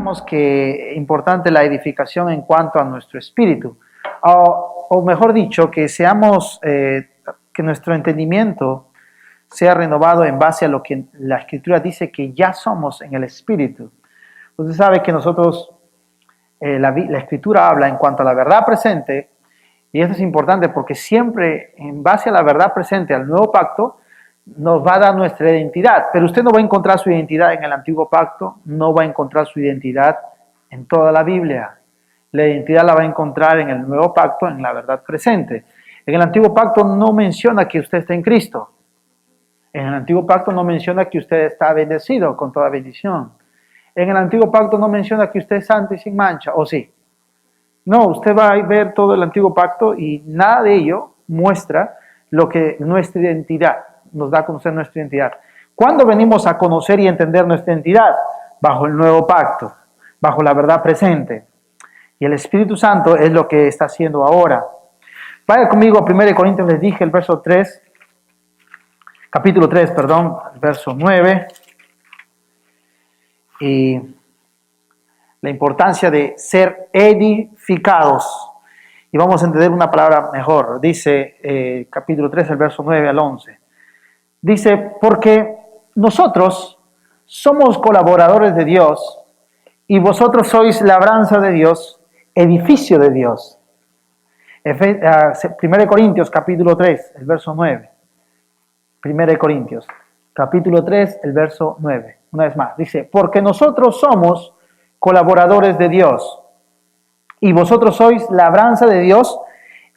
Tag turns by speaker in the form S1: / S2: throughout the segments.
S1: decíamos que es importante la edificación en cuanto a nuestro espíritu, o mejor dicho, que seamos, que nuestro entendimiento sea renovado en base a lo que la Escritura dice que ya somos en el espíritu. Usted sabe que nosotros, la Escritura habla en cuanto a la verdad presente, y esto es importante porque siempre en base a la verdad presente, al nuevo pacto, nos va a dar nuestra identidad, pero usted no va a encontrar su identidad en el antiguo pacto, no va a encontrar su identidad en toda la Biblia. La identidad la va a encontrar en el nuevo pacto, en la verdad presente. En el antiguo pacto no menciona que usted está en Cristo. En el antiguo pacto no menciona que usted está bendecido con toda bendición. En el antiguo pacto no menciona que usted es santo y sin mancha, ¿o sí? No, usted va a ver todo el antiguo pacto y nada de ello muestra lo que nuestra identidad nos da a conocer nuestra identidad. ¿Cuándo venimos a conocer y entender nuestra identidad? Bajo el nuevo pacto, bajo la verdad presente. Y el Espíritu Santo es lo que está haciendo ahora. Vaya conmigo a 1 Corintios, les dije, el verso 3, capítulo 3, perdón, el verso 9. Y la importancia de ser edificados. Y vamos a entender una palabra mejor. Dice capítulo 3, el verso 9 al 11. Dice, porque nosotros somos colaboradores de Dios y vosotros sois labranza de Dios, edificio de Dios. 1 Corintios capítulo 3, el verso 9. 1 Corintios capítulo 3, el verso 9. Una vez más, dice, porque nosotros somos colaboradores de Dios y vosotros sois labranza de Dios,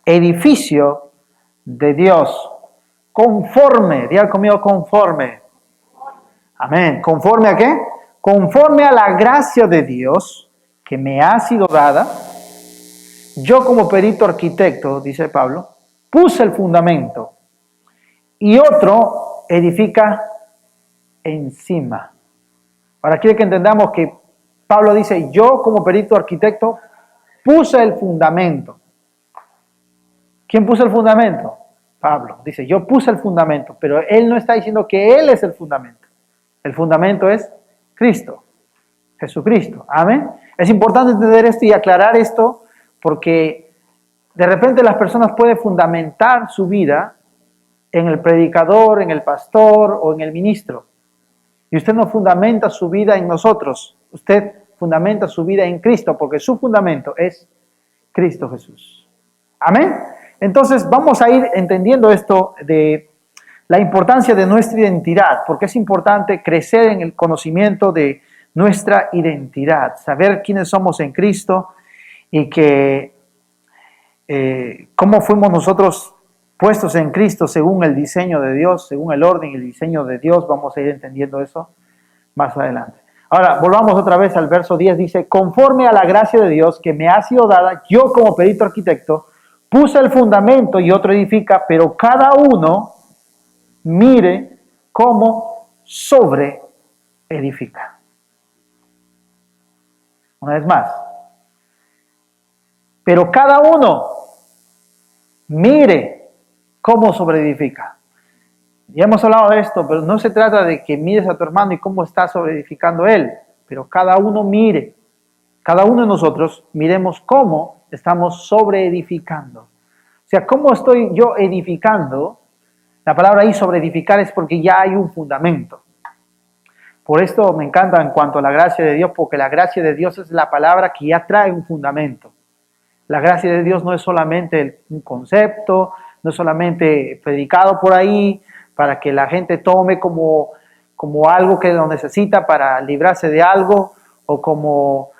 S1: edificio de Dios. Conforme, diga conmigo conforme. Amén. ¿Conforme a qué? Conforme a la gracia de Dios que me ha sido dada. Yo como perito arquitecto, dice Pablo, puse el fundamento y otro edifica encima. Ahora quiere que entendamos que Pablo dice, yo como perito arquitecto puse el fundamento. ¿Quién puso el fundamento? Pablo dice, yo puse el fundamento, pero él no está diciendo que él es el fundamento. El fundamento es Cristo, Jesucristo. Amén. Es importante entender esto y aclarar esto porque de repente las personas pueden fundamentar su vida en el predicador, en el pastor o en el ministro. Y usted no fundamenta su vida en nosotros, usted fundamenta su vida en Cristo porque su fundamento es Cristo Jesús. Amén. Entonces vamos a ir entendiendo esto de la importancia de nuestra identidad, porque es importante crecer en el conocimiento de nuestra identidad, saber quiénes somos en Cristo y que cómo fuimos nosotros puestos en Cristo según el diseño de Dios, según el orden y el diseño de Dios. Vamos a ir entendiendo eso más adelante. Ahora, volvamos otra vez al verso 10, dice, conforme a la gracia de Dios que me ha sido dada, yo como perito arquitecto, puse el fundamento y otro edifica, pero cada uno mire cómo sobre edifica. Una vez más. Pero cada uno mire cómo sobre edifica. Ya hemos hablado de esto, pero no se trata de que mires a tu hermano y cómo está sobre edificando él, pero cada uno mire, cada uno de nosotros miremos cómo estamos sobre edificando. O sea, ¿cómo estoy yo edificando? La palabra ahí sobre edificar es porque ya hay un fundamento. Por esto me encanta en cuanto a la gracia de Dios, porque la gracia de Dios es la palabra que ya trae un fundamento. La gracia de Dios no es solamente un concepto, no es solamente predicado por ahí para que la gente tome como algo que lo necesita para librarse de algo o como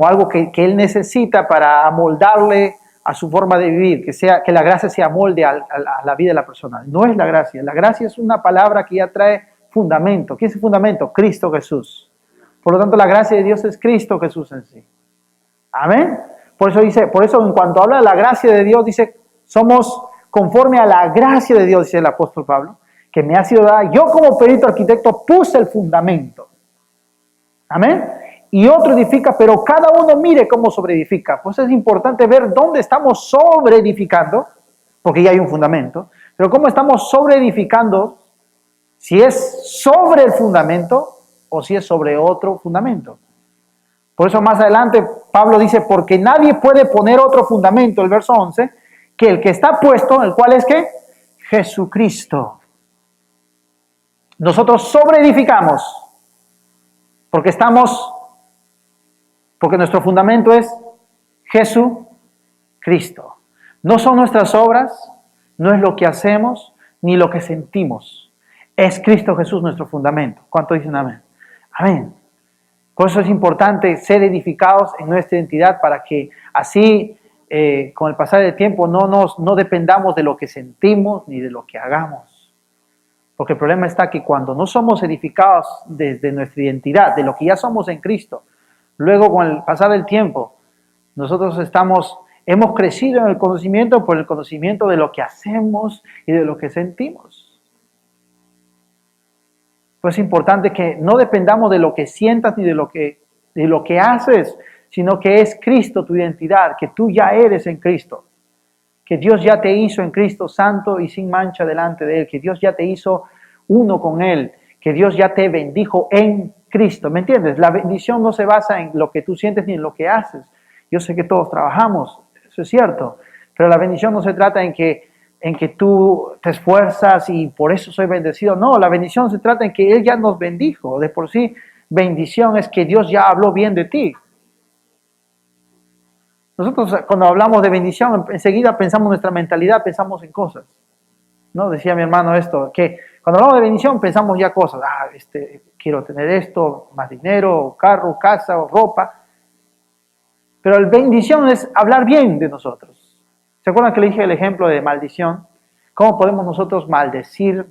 S1: algo que él necesita para amoldarle a su forma de vivir, que la gracia se amolde a la vida de la persona. No es la gracia es una palabra que ya trae fundamento. ¿Qué es el fundamento? Cristo Jesús. Por lo tanto, la gracia de Dios es Cristo Jesús en sí. Amén. Por eso en cuanto habla de la gracia de Dios, dice, somos conforme a la gracia de Dios, dice el apóstol Pablo, que me ha sido dada. Yo como perito arquitecto puse el fundamento. Amén. Y otro edifica, pero cada uno mire cómo sobreedifica. Pues es importante ver dónde estamos sobreedificando, porque ya hay un fundamento, pero cómo estamos sobreedificando, si es sobre el fundamento o si es sobre otro fundamento. Por eso más adelante Pablo dice, porque nadie puede poner otro fundamento, el verso 11, que el que está puesto, el cual es ¿qué? Jesucristo. Nosotros sobreedificamos, porque nuestro fundamento es Jesucristo. No son nuestras obras, no es lo que hacemos, ni lo que sentimos. Es Cristo Jesús nuestro fundamento. ¿Cuánto dicen amén? Amén. Por eso es importante ser edificados en nuestra identidad para que así, con el pasar del tiempo, no dependamos de lo que sentimos ni de lo que hagamos. Porque el problema está que cuando no somos edificados desde nuestra identidad, de lo que ya somos en Cristo, luego con el pasar del tiempo, nosotros hemos crecido en el conocimiento por el conocimiento de lo que hacemos y de lo que sentimos. Pues es importante que no dependamos de lo que sientas ni de lo que haces, sino que es Cristo tu identidad, que tú ya eres en Cristo, que Dios ya te hizo en Cristo santo y sin mancha delante de Él, que Dios ya te hizo uno con Él, que Dios ya te bendijo en Cristo. ¿Me entiendes? La bendición no se basa en lo que tú sientes ni en lo que haces. Yo sé que todos trabajamos, eso es cierto, pero la bendición no se trata en que tú te esfuerzas y por eso soy bendecido. No, la bendición se trata en que Él ya nos bendijo. De por sí, bendición es que Dios ya habló bien de ti. Nosotros cuando hablamos de bendición, enseguida pensamos nuestra mentalidad, pensamos en cosas. ¿No? Decía mi hermano esto, que cuando hablamos de bendición pensamos ya cosas. Quiero tener esto, más dinero, carro, casa, o ropa. Pero la bendición es hablar bien de nosotros. ¿Se acuerdan que le dije el ejemplo de maldición? ¿Cómo podemos nosotros maldecir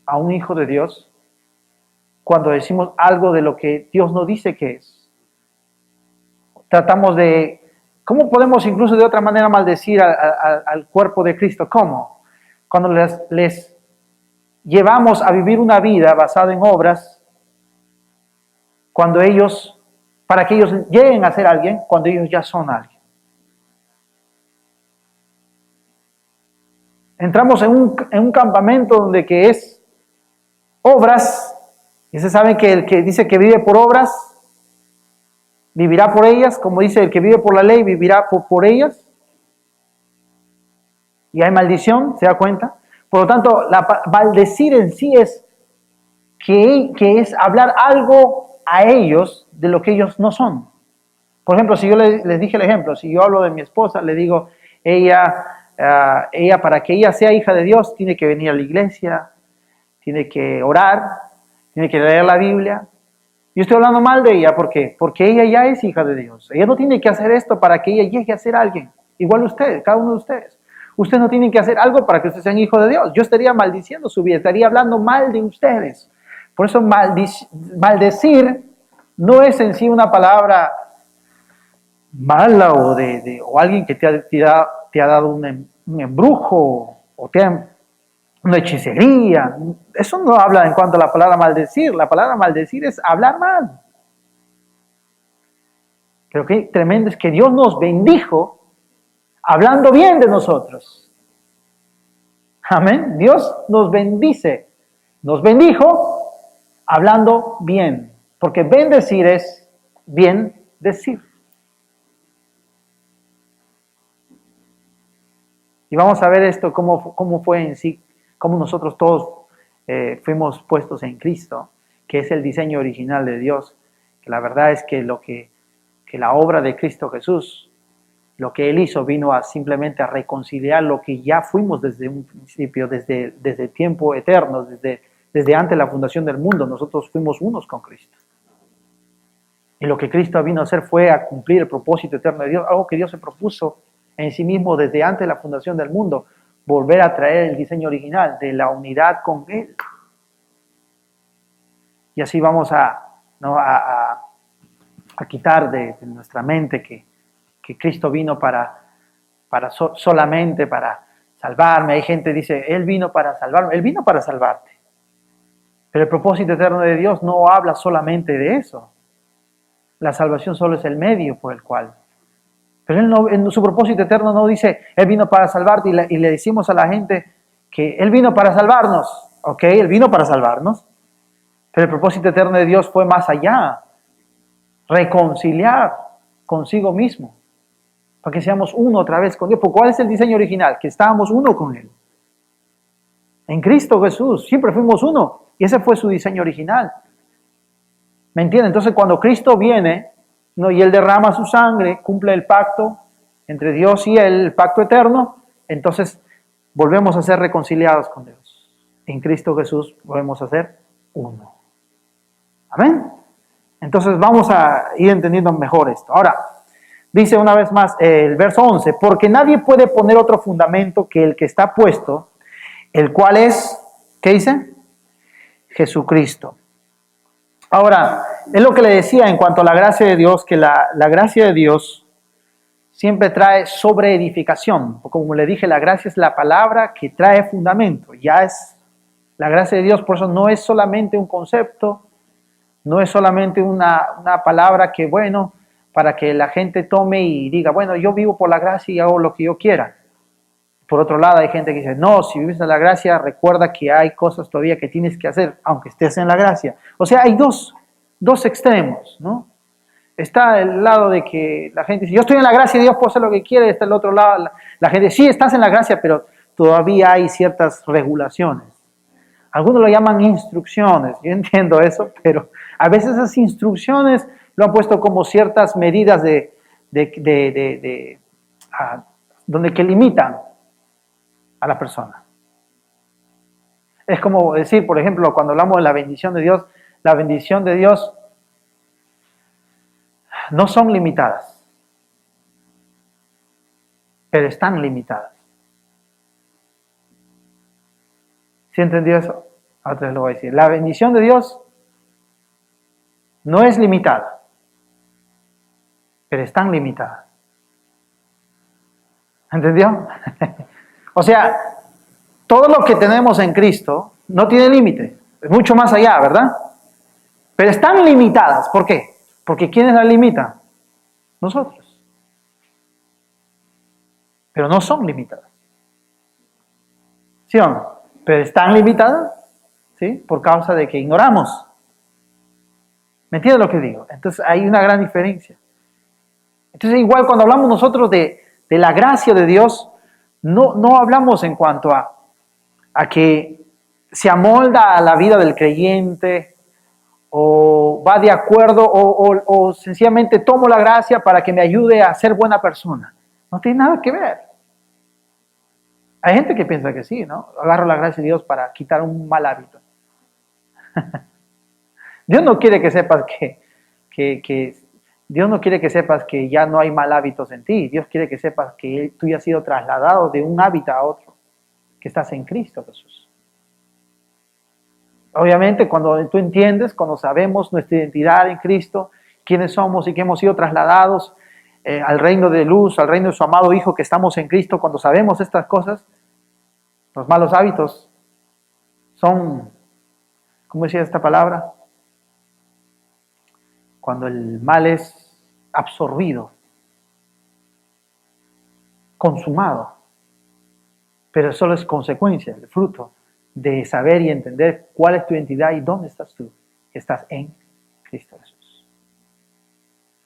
S1: a un hijo de Dios cuando decimos algo de lo que Dios no dice que es? ¿Cómo podemos incluso de otra manera maldecir al cuerpo de Cristo? ¿Cómo? Cuando les llevamos a vivir una vida basada en obras, para que ellos lleguen a ser alguien, cuando ellos ya son alguien. Entramos en un campamento donde que es obras, y se sabe que el que dice que vive por obras, vivirá por ellas, como dice el que vive por la ley, vivirá por ellas. Y hay maldición, ¿se da cuenta? Por lo tanto, maldecir en sí es que es hablar algo a ellos de lo que ellos no son. Por ejemplo, si yo les dije el ejemplo, si yo hablo de mi esposa, le digo, ella para que ella sea hija de Dios, tiene que venir a la iglesia, tiene que orar, tiene que leer la Biblia. Yo estoy hablando mal de ella, ¿por qué? Porque ella ya es hija de Dios. Ella no tiene que hacer esto para que ella llegue a ser alguien. Igual ustedes, cada uno de ustedes. Ustedes no tienen que hacer algo para que ustedes sean hijos de Dios. Yo estaría maldiciendo su vida, estaría hablando mal de ustedes. Por eso maldecir no es en sí una palabra mala o alguien que te ha dado un embrujo o una hechicería. Eso no habla en cuanto a la palabra maldecir. La palabra maldecir es hablar mal. Pero qué tremendo es que Dios nos bendijo hablando bien de nosotros. Amén. Dios nos bendice. Nos bendijo hablando bien. Porque bendecir es bien decir. Y vamos a ver esto, cómo fue en sí, cómo nosotros todos fuimos puestos en Cristo, que es el diseño original de Dios. Que la verdad es que que la obra de Cristo Jesús, lo que Él hizo, vino a simplemente a reconciliar lo que ya fuimos desde un principio, desde tiempo eterno, desde antes de la fundación del mundo. Nosotros fuimos unos con Cristo. Y lo que Cristo vino a hacer fue a cumplir el propósito eterno de Dios, algo que Dios se propuso en sí mismo desde antes de la fundación del mundo, volver a traer el diseño original de la unidad con Él. Y así vamos a quitar de nuestra mente que Cristo vino solamente para salvarme. Hay gente que dice, Él vino para salvarme. Él vino para salvarte. Pero el propósito eterno de Dios no habla solamente de eso. La salvación solo es el medio por el cual. Pero Él no, en su propósito eterno no dice, Él vino para salvarte y le decimos a la gente que Él vino para salvarnos. Ok, Él vino para salvarnos. Pero el propósito eterno de Dios fue más allá. reconciliar consigo mismo, para que seamos uno otra vez con Dios. Porque ¿cuál es el diseño original? Que estábamos uno con Él. En Cristo Jesús, siempre fuimos uno, y ese fue su diseño original. ¿Me entienden? Entonces cuando Cristo viene, ¿no?, y Él derrama su sangre, cumple el pacto entre Dios y Él, el pacto eterno, entonces volvemos a ser reconciliados con Dios. En Cristo Jesús volvemos a ser uno. Amén. Entonces vamos a ir entendiendo mejor esto. Ahora, dice una vez más el verso 11, porque nadie puede poner otro fundamento que el que está puesto, el cual es, ¿qué dice? Jesucristo. Ahora, es lo que le decía en cuanto a la gracia de Dios, que la gracia de Dios siempre trae sobreedificación. Como le dije, la gracia es la palabra que trae fundamento. Ya es la gracia de Dios, por eso no es solamente un concepto, no es solamente una palabra que, bueno, para que la gente tome y diga, bueno, yo vivo por la gracia y hago lo que yo quiera. Por otro lado, hay gente que dice, no, si vives en la gracia, recuerda que hay cosas todavía que tienes que hacer, aunque estés en la gracia. O sea, hay dos extremos, ¿no? Está el lado de que la gente dice, yo estoy en la gracia y Dios puede hacer lo que quiere. Está el otro lado, la gente, sí, estás en la gracia, pero todavía hay ciertas regulaciones. Algunos lo llaman instrucciones, yo entiendo eso, pero a veces esas instrucciones lo han puesto como ciertas medidas donde que limitan a la persona. Es como decir, por ejemplo, cuando hablamos de la bendición de Dios no son limitadas, pero están limitadas. ¿Sí entendió eso? Ahora lo voy a decir. La bendición de Dios no es limitada, pero están limitadas. ¿Entendió? O sea, todo lo que tenemos en Cristo no tiene límite, es mucho más allá, ¿verdad? Pero están limitadas. ¿Por qué? Porque ¿quiénes las limitan? Nosotros. Pero no son limitadas. ¿Sí o no? Pero están limitadas, ¿sí? Por causa de que ignoramos. ¿Me entiendes lo que digo? Entonces hay una gran diferencia. Entonces igual cuando hablamos nosotros de la gracia de Dios, no hablamos en cuanto a que se amolda a la vida del creyente o va de acuerdo o sencillamente tomo la gracia para que me ayude a ser buena persona. No tiene nada que ver. Hay gente que piensa que sí, ¿no? Agarro la gracia de Dios para quitar un mal hábito. Dios no quiere que sepas Dios no quiere que sepas que ya no hay mal hábitos en ti. Dios quiere que sepas que tú ya has sido trasladado de un hábito a otro, que estás en Cristo Jesús. Obviamente, cuando tú entiendes, cuando sabemos nuestra identidad en Cristo, quiénes somos y que hemos sido trasladados al reino de luz, al reino de su amado Hijo, que estamos en Cristo, cuando sabemos estas cosas, los malos hábitos son, ¿cómo decía esta palabra? Cuando el mal es absorbido, consumado, pero solo es consecuencia, el fruto de saber y entender cuál es tu identidad y dónde estás tú, que estás en Cristo Jesús.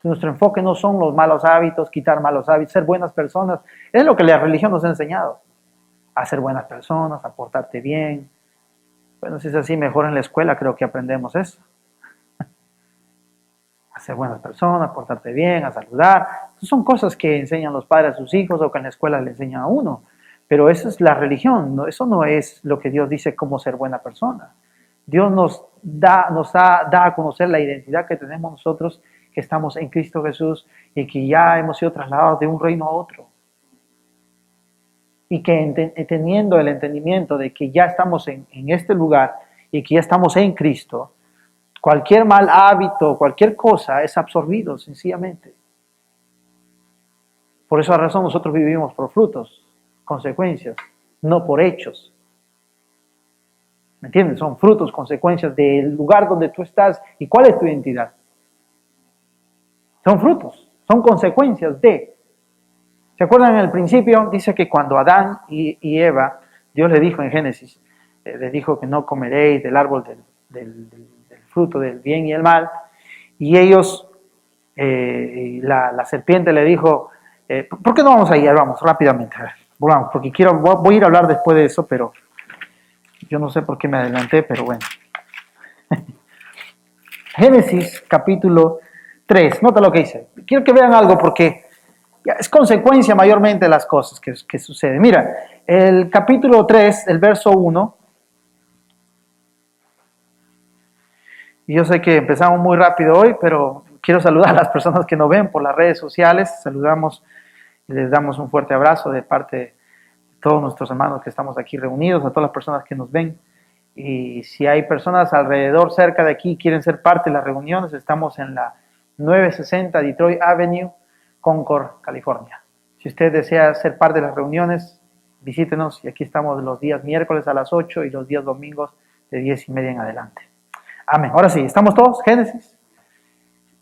S1: Nuestro enfoque no son los malos hábitos, quitar malos hábitos, ser buenas personas. Es lo que la religión nos ha enseñado, a ser buenas personas, a portarte bien. Bueno, si es así, mejor en la escuela creo que aprendemos eso. A ser buenas personas, a portarte bien, a saludar. Esas son cosas que enseñan los padres a sus hijos o que en la escuela le enseñan a uno. Pero esa es la religión, ¿no? Eso no es lo que Dios dice cómo ser buena persona. Dios nos da a conocer la identidad que tenemos nosotros, que estamos en Cristo Jesús y que ya hemos sido trasladados de un reino a otro. Y que teniendo el entendimiento de que ya estamos en este lugar y que ya estamos en Cristo, cualquier mal hábito, cualquier cosa es absorbido sencillamente. Por esa razón nosotros vivimos por frutos, consecuencias, no por hechos. ¿Me entiendes? Son frutos, consecuencias del lugar donde tú estás y cuál es tu identidad. Son frutos, son consecuencias de. ¿Se acuerdan en el principio? Dice que cuando Adán y Eva, Dios le dijo en Génesis, le dijo que no comeréis del árbol del fruto del bien y el mal, y ellos y la serpiente le dijo, ¿por qué no vamos a ir? Vamos rápidamente, a ver, volvamos, porque voy a ir a hablar después de eso, pero yo no sé por qué me adelanté, pero bueno. Génesis capítulo 3, nota lo que dice. Quiero que vean algo porque es consecuencia mayormente de las cosas que suceden. Mira, el capítulo 3, el verso 1, y yo sé que empezamos muy rápido hoy, pero quiero saludar a las personas que nos ven por las redes sociales. Saludamos y les damos un fuerte abrazo de parte de todos nuestros hermanos que estamos aquí reunidos, a todas las personas que nos ven. Y si hay personas alrededor, cerca de aquí, quieren ser parte de las reuniones, estamos en la 960 Detroit Avenue, Concord, California. Si usted desea ser parte de las reuniones, visítenos y aquí estamos los días miércoles a las 8 y los días domingos de 10:30 en adelante. Amén. Ahora sí, ¿estamos todos? Génesis.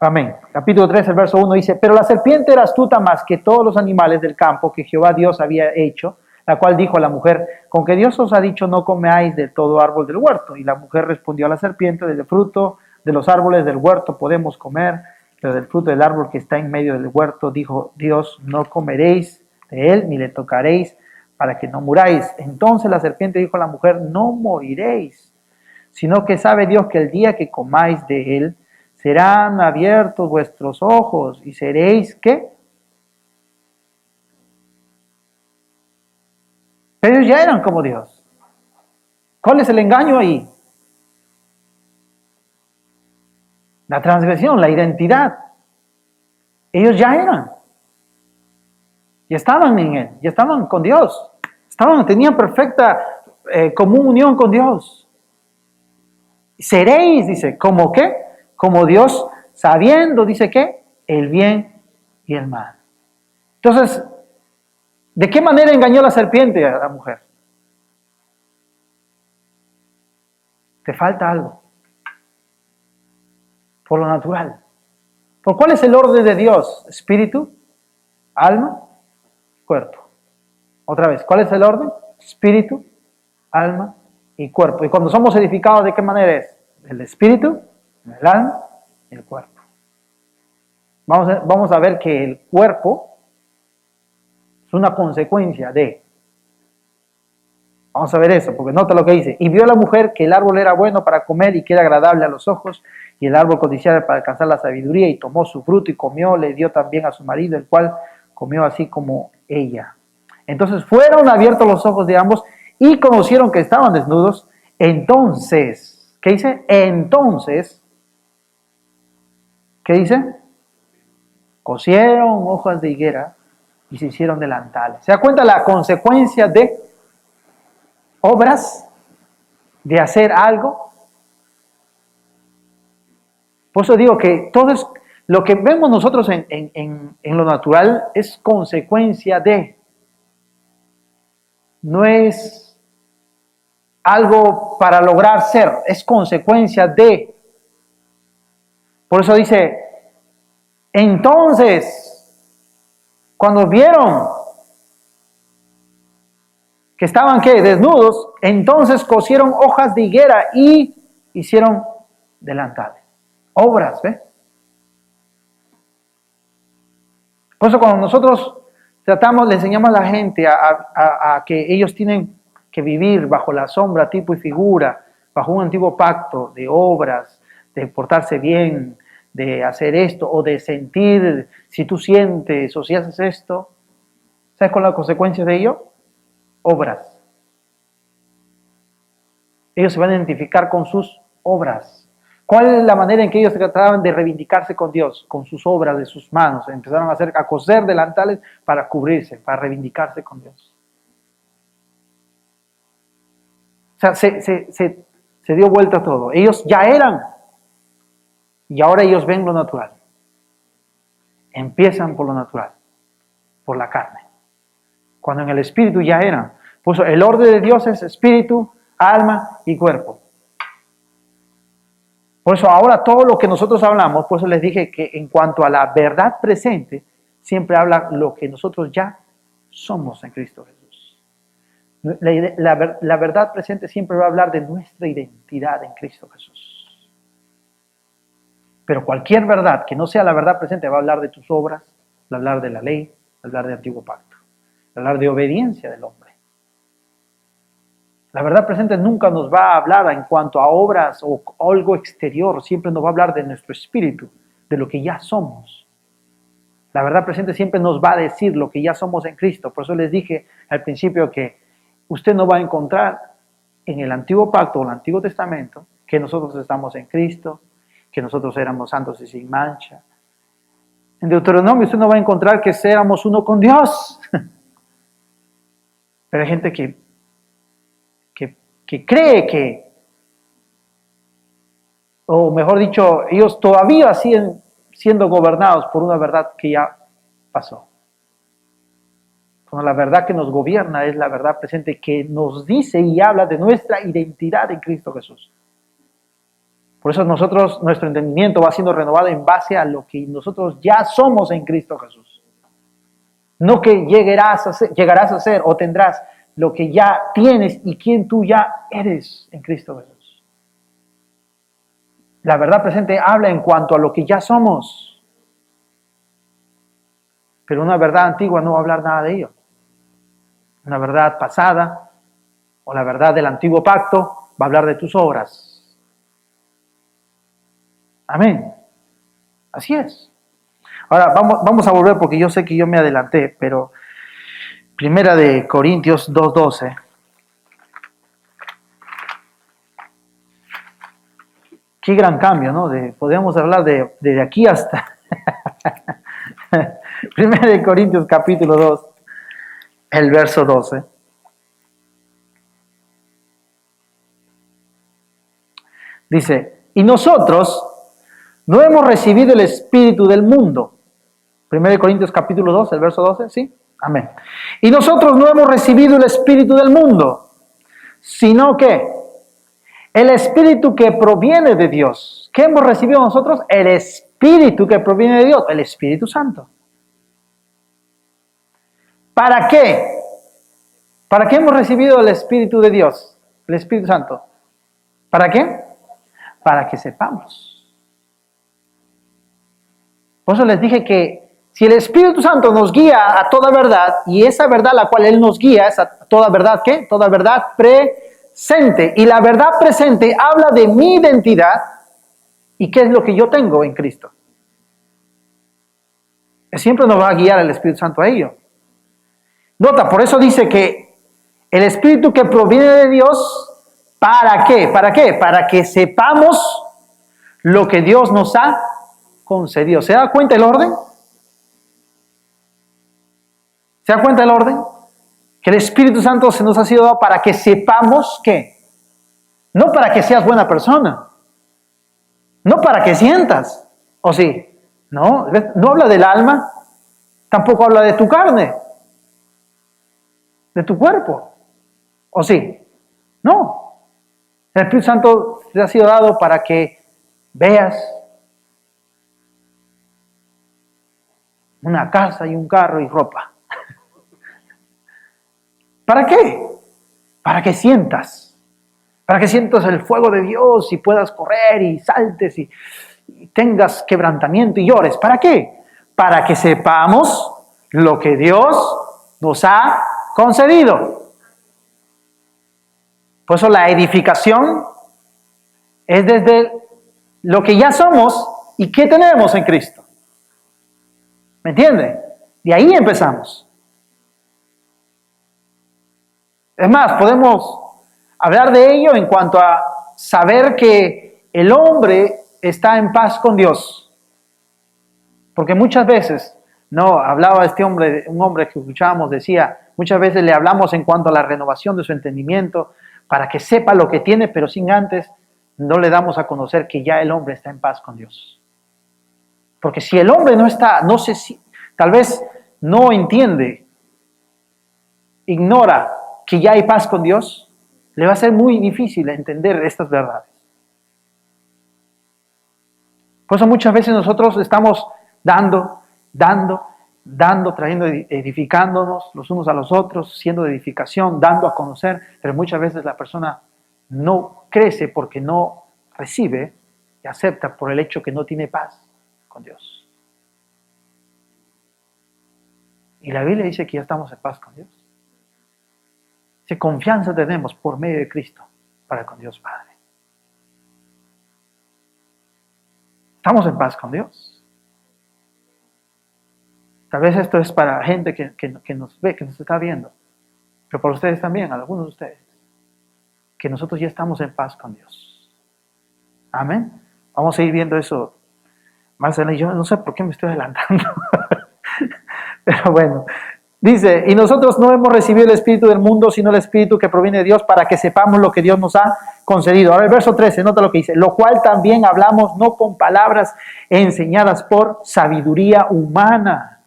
S1: Amén. Capítulo 3, el verso 1 dice, pero la serpiente era astuta más que todos los animales del campo que Jehová Dios había hecho, la cual dijo a la mujer, con que Dios os ha dicho no comeáis de todo árbol del huerto. Y la mujer respondió a la serpiente, del fruto de los árboles del huerto podemos comer, pero del fruto del árbol que está en medio del huerto, dijo Dios, no comeréis de él, ni le tocaréis, para que no muráis. Entonces la serpiente dijo a la mujer, no moriréis, sino que sabe Dios que el día que comáis de él, serán abiertos vuestros ojos y seréis, ¿qué? Pero ellos ya eran como Dios. ¿Cuál es el engaño ahí? La transgresión, la identidad. Ellos ya eran. Ya estaban en Él, ya estaban con Dios. Tenían perfecta comunión con Dios. Seréis, dice, ¿como qué? Como Dios, sabiendo, dice ¿qué? El bien y el mal. Entonces, ¿de qué manera engañó la serpiente a la mujer? Te falta algo. Por lo natural. ¿Por cuál es el orden de Dios? Espíritu, alma, cuerpo. Otra vez, ¿cuál es el orden? Espíritu, alma y cuerpo. Y cuando somos edificados, ¿de qué manera es? El espíritu, el alma y el cuerpo. Vamos a ver que el cuerpo es una consecuencia de. Vamos a ver eso, porque nota lo que dice. Y vio la mujer que el árbol era bueno para comer y que era agradable a los ojos, y el árbol codiciable para alcanzar la sabiduría, y tomó su fruto y comió, le dio también a su marido, el cual comió así como ella. Entonces fueron abiertos los ojos de ambos y conocieron que estaban desnudos. Entonces, ¿qué dice? Entonces, ¿qué dice? Cosieron hojas de higuera y se hicieron delantales. ¿Se da cuenta la consecuencia de obras, de hacer algo? Por eso digo que todo es, lo que vemos nosotros en lo natural es consecuencia de, no es algo para lograr ser, es consecuencia de. Por eso dice, entonces, cuando vieron que estaban ¿qué? Desnudos, entonces cosieron hojas de higuera y hicieron delantales. Obras, ¿ves? Por eso cuando nosotros le enseñamos a la gente a que ellos tienen que vivir bajo la sombra, tipo y figura, bajo un antiguo pacto de obras, de portarse bien, de hacer esto, o de sentir, si tú sientes o si haces esto, ¿sabes cuál es la consecuencia de ello? Obras. Ellos se van a identificar con sus obras. ¿Cuál es la manera en que ellos trataban de reivindicarse con Dios? Con sus obras de sus manos. Empezaron a coser delantales para cubrirse, para reivindicarse con Dios. O sea, se dio vuelta todo. Ellos ya eran y ahora ellos ven lo natural. Empiezan por lo natural, por la carne. Cuando en el espíritu ya eran. Por eso el orden de Dios es espíritu, alma y cuerpo. Por eso ahora todo lo que nosotros hablamos, por eso les dije que en cuanto a la verdad presente, siempre habla lo que nosotros ya somos en Cristo Jesús. La verdad presente siempre va a hablar de nuestra identidad en Cristo Jesús. Pero cualquier verdad que no sea la verdad presente va a hablar de tus obras, va a hablar de la ley, va a hablar del antiguo pacto, va a hablar de obediencia del hombre. La verdad presente nunca nos va a hablar en cuanto a obras o algo exterior, siempre nos va a hablar de nuestro espíritu, de lo que ya somos. La verdad presente siempre nos va a decir lo que ya somos en Cristo. Por eso les dije al principio que usted no va a encontrar en el antiguo pacto o el antiguo testamento que nosotros estamos en Cristo, que nosotros éramos santos y sin mancha. En Deuteronomio usted no va a encontrar que seamos uno con Dios. Pero hay gente que cree que, o mejor dicho, ellos todavía siguen siendo gobernados por una verdad que ya pasó. Cuando la verdad que nos gobierna es la verdad presente que nos dice y habla de nuestra identidad en Cristo Jesús. Por eso nuestro entendimiento va siendo renovado en base a lo que nosotros ya somos en Cristo Jesús. No que llegarás a ser o tendrás lo que ya tienes y quien tú ya eres en Cristo Jesús. La verdad presente habla en cuanto a lo que ya somos. Pero una verdad antigua no va a hablar nada de ello. Una verdad pasada o la verdad del antiguo pacto va a hablar de tus obras. Amén. Así es. Ahora vamos a volver porque yo sé que yo me adelanté, pero Primera de Corintios 2:12. Qué gran cambio, ¿no? Podemos hablar de aquí hasta Primera de Corintios capítulo 2, el verso 12. Dice, y nosotros no hemos recibido el espíritu del mundo. 1 Corintios capítulo 2, el verso 12, ¿sí? Amén. Y nosotros no hemos recibido el espíritu del mundo, sino que el espíritu que proviene de Dios. ¿Qué hemos recibido nosotros? El espíritu que proviene de Dios, el Espíritu Santo. ¿Para qué? ¿Para qué hemos recibido el Espíritu de Dios? El Espíritu Santo. ¿Para qué? Para que sepamos. Por eso les dije que si el Espíritu Santo nos guía a toda verdad, y esa verdad a la cual Él nos guía es a toda verdad, ¿qué? Toda verdad presente. Y la verdad presente habla de mi identidad y qué es lo que yo tengo en Cristo. Siempre nos va a guiar el Espíritu Santo a ello. Nota, por eso dice que el Espíritu que proviene de Dios, ¿para qué? ¿Para qué? Para que sepamos lo que Dios nos ha concedido. ¿Se da cuenta el orden? ¿Se da cuenta el orden? Que el Espíritu Santo se nos ha sido dado para que sepamos qué. No para que seas buena persona. No para que sientas. ¿O sí? No, no habla del alma. Tampoco habla de tu carne. De tu cuerpo. ¿O sí? No. El Espíritu Santo te ha sido dado para que veas una casa y un carro y ropa. ¿Para qué? Para que sientas. Para que sientas el fuego de Dios y puedas correr y saltes y tengas quebrantamiento y llores. ¿Para qué? Para que sepamos lo que Dios nos ha concedido. Por eso la edificación es desde lo que ya somos y qué tenemos en Cristo. ¿Me entiende? De ahí empezamos. Es más, podemos hablar de ello en cuanto a saber que el hombre está en paz con Dios. Porque muchas veces, no, hablaba este hombre, un hombre que escuchábamos, decía, muchas veces le hablamos en cuanto a la renovación de su entendimiento, para que sepa lo que tiene, pero sin antes no le damos a conocer que ya el hombre está en paz con Dios. Porque si el hombre no está, no sé si, tal vez no entiende, ignora que ya hay paz con Dios, le va a ser muy difícil entender estas verdades. Por eso muchas veces nosotros estamos dando, trayendo, edificándonos los unos a los otros, siendo de edificación, dando a conocer, pero muchas veces la persona no crece porque no recibe y acepta por el hecho que no tiene paz con Dios. Y la Biblia dice que ya estamos en paz con Dios. Qué confianza tenemos por medio de Cristo para con Dios Padre. Estamos en paz con Dios. Tal vez esto es para gente que nos ve, que nos está viendo, pero para ustedes también, algunos de ustedes, que nosotros ya estamos en paz con Dios. Amén. Vamos a ir viendo eso más adelante. Yo no sé por qué me estoy adelantando, pero bueno. Dice, y nosotros no hemos recibido el Espíritu del mundo, sino el Espíritu que proviene de Dios para que sepamos lo que Dios nos ha concedido. Ahora el verso 13, nota lo que dice, lo cual también hablamos no con palabras enseñadas por sabiduría humana,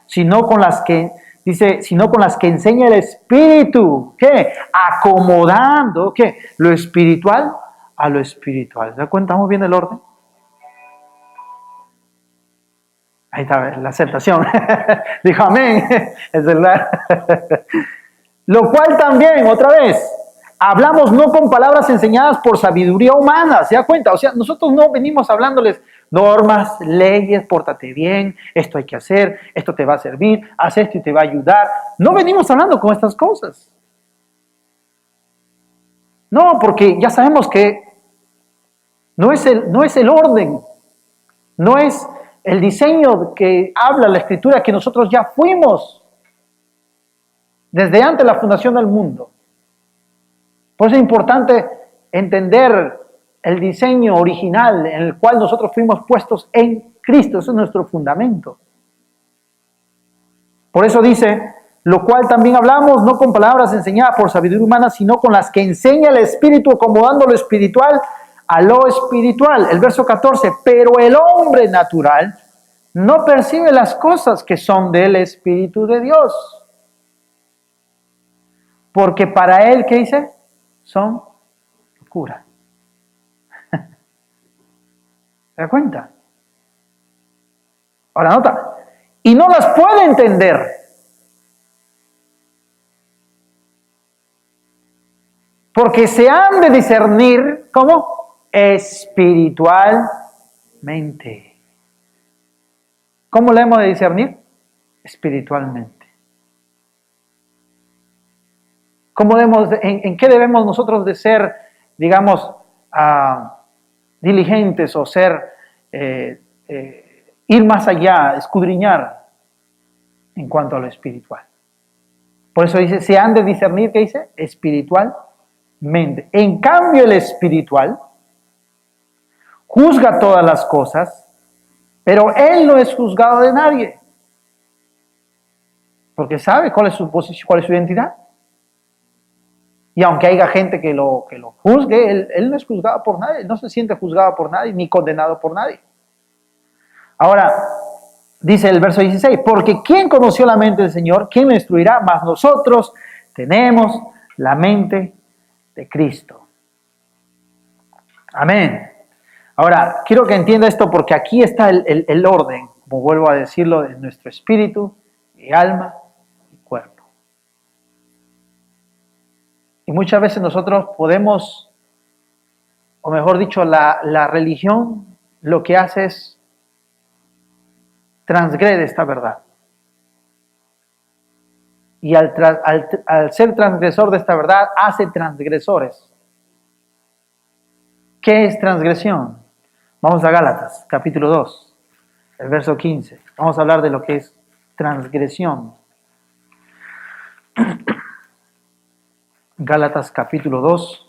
S1: sino con las que, dice, sino con las que enseña el Espíritu, ¿qué? Acomodando, ¿qué? Lo espiritual a lo espiritual. ¿Se da cuenta? ¿Estamos viendo el orden? Ahí está la aceptación. Dijo amén. Es verdad. Lo cual también, otra vez, hablamos no con palabras enseñadas por sabiduría humana. ¿Se da cuenta? O sea, nosotros no venimos hablándoles normas, leyes, pórtate bien, esto hay que hacer, esto te va a servir, haz esto y te va a ayudar. No venimos hablando con estas cosas. No, porque ya sabemos que no es el orden, no es el diseño que habla la Escritura, que nosotros ya fuimos desde antes de la fundación del mundo. Por eso es importante entender el diseño original en el cual nosotros fuimos puestos en Cristo. Ese es nuestro fundamento. Por eso dice, lo cual también hablamos no con palabras enseñadas por sabiduría humana, sino con las que enseña el Espíritu, acomodando lo espiritual a lo espiritual. El verso 14, pero el hombre natural no percibe las cosas que son del Espíritu de Dios, porque para él, ¿qué dice? Son locura. ¿Se da cuenta? Ahora nota, y no las puede entender. Porque se han de discernir, ¿cómo? Espiritualmente. ¿Cómo la hemos de discernir? Espiritualmente. ¿En qué debemos nosotros de ser, digamos, diligentes o ser, ir más allá, escudriñar en cuanto a lo espiritual? Por eso dice, se han de discernir, ¿qué dice? Espiritualmente. En cambio, el espiritual juzga todas las cosas, pero él no es juzgado de nadie, porque sabe cuál es su posición, cuál es su identidad. Y aunque haya gente que lo juzgue, él no es juzgado por nadie, no se siente juzgado por nadie, ni condenado por nadie. Ahora, dice el verso 16, porque ¿quién conoció la mente del Señor? ¿Quién le instruirá? Mas nosotros tenemos la mente de Cristo. Amén. Ahora, quiero que entienda esto porque aquí está el orden, como vuelvo a decirlo, de nuestro espíritu y alma y cuerpo. Y muchas veces nosotros podemos, o mejor dicho, la religión lo que hace es transgrede esta verdad. Y al ser transgresor de esta verdad, hace transgresores. ¿Qué es transgresión? Vamos a Gálatas, capítulo 2, el verso 15. Vamos a hablar de lo que es transgresión. Gálatas, capítulo 2.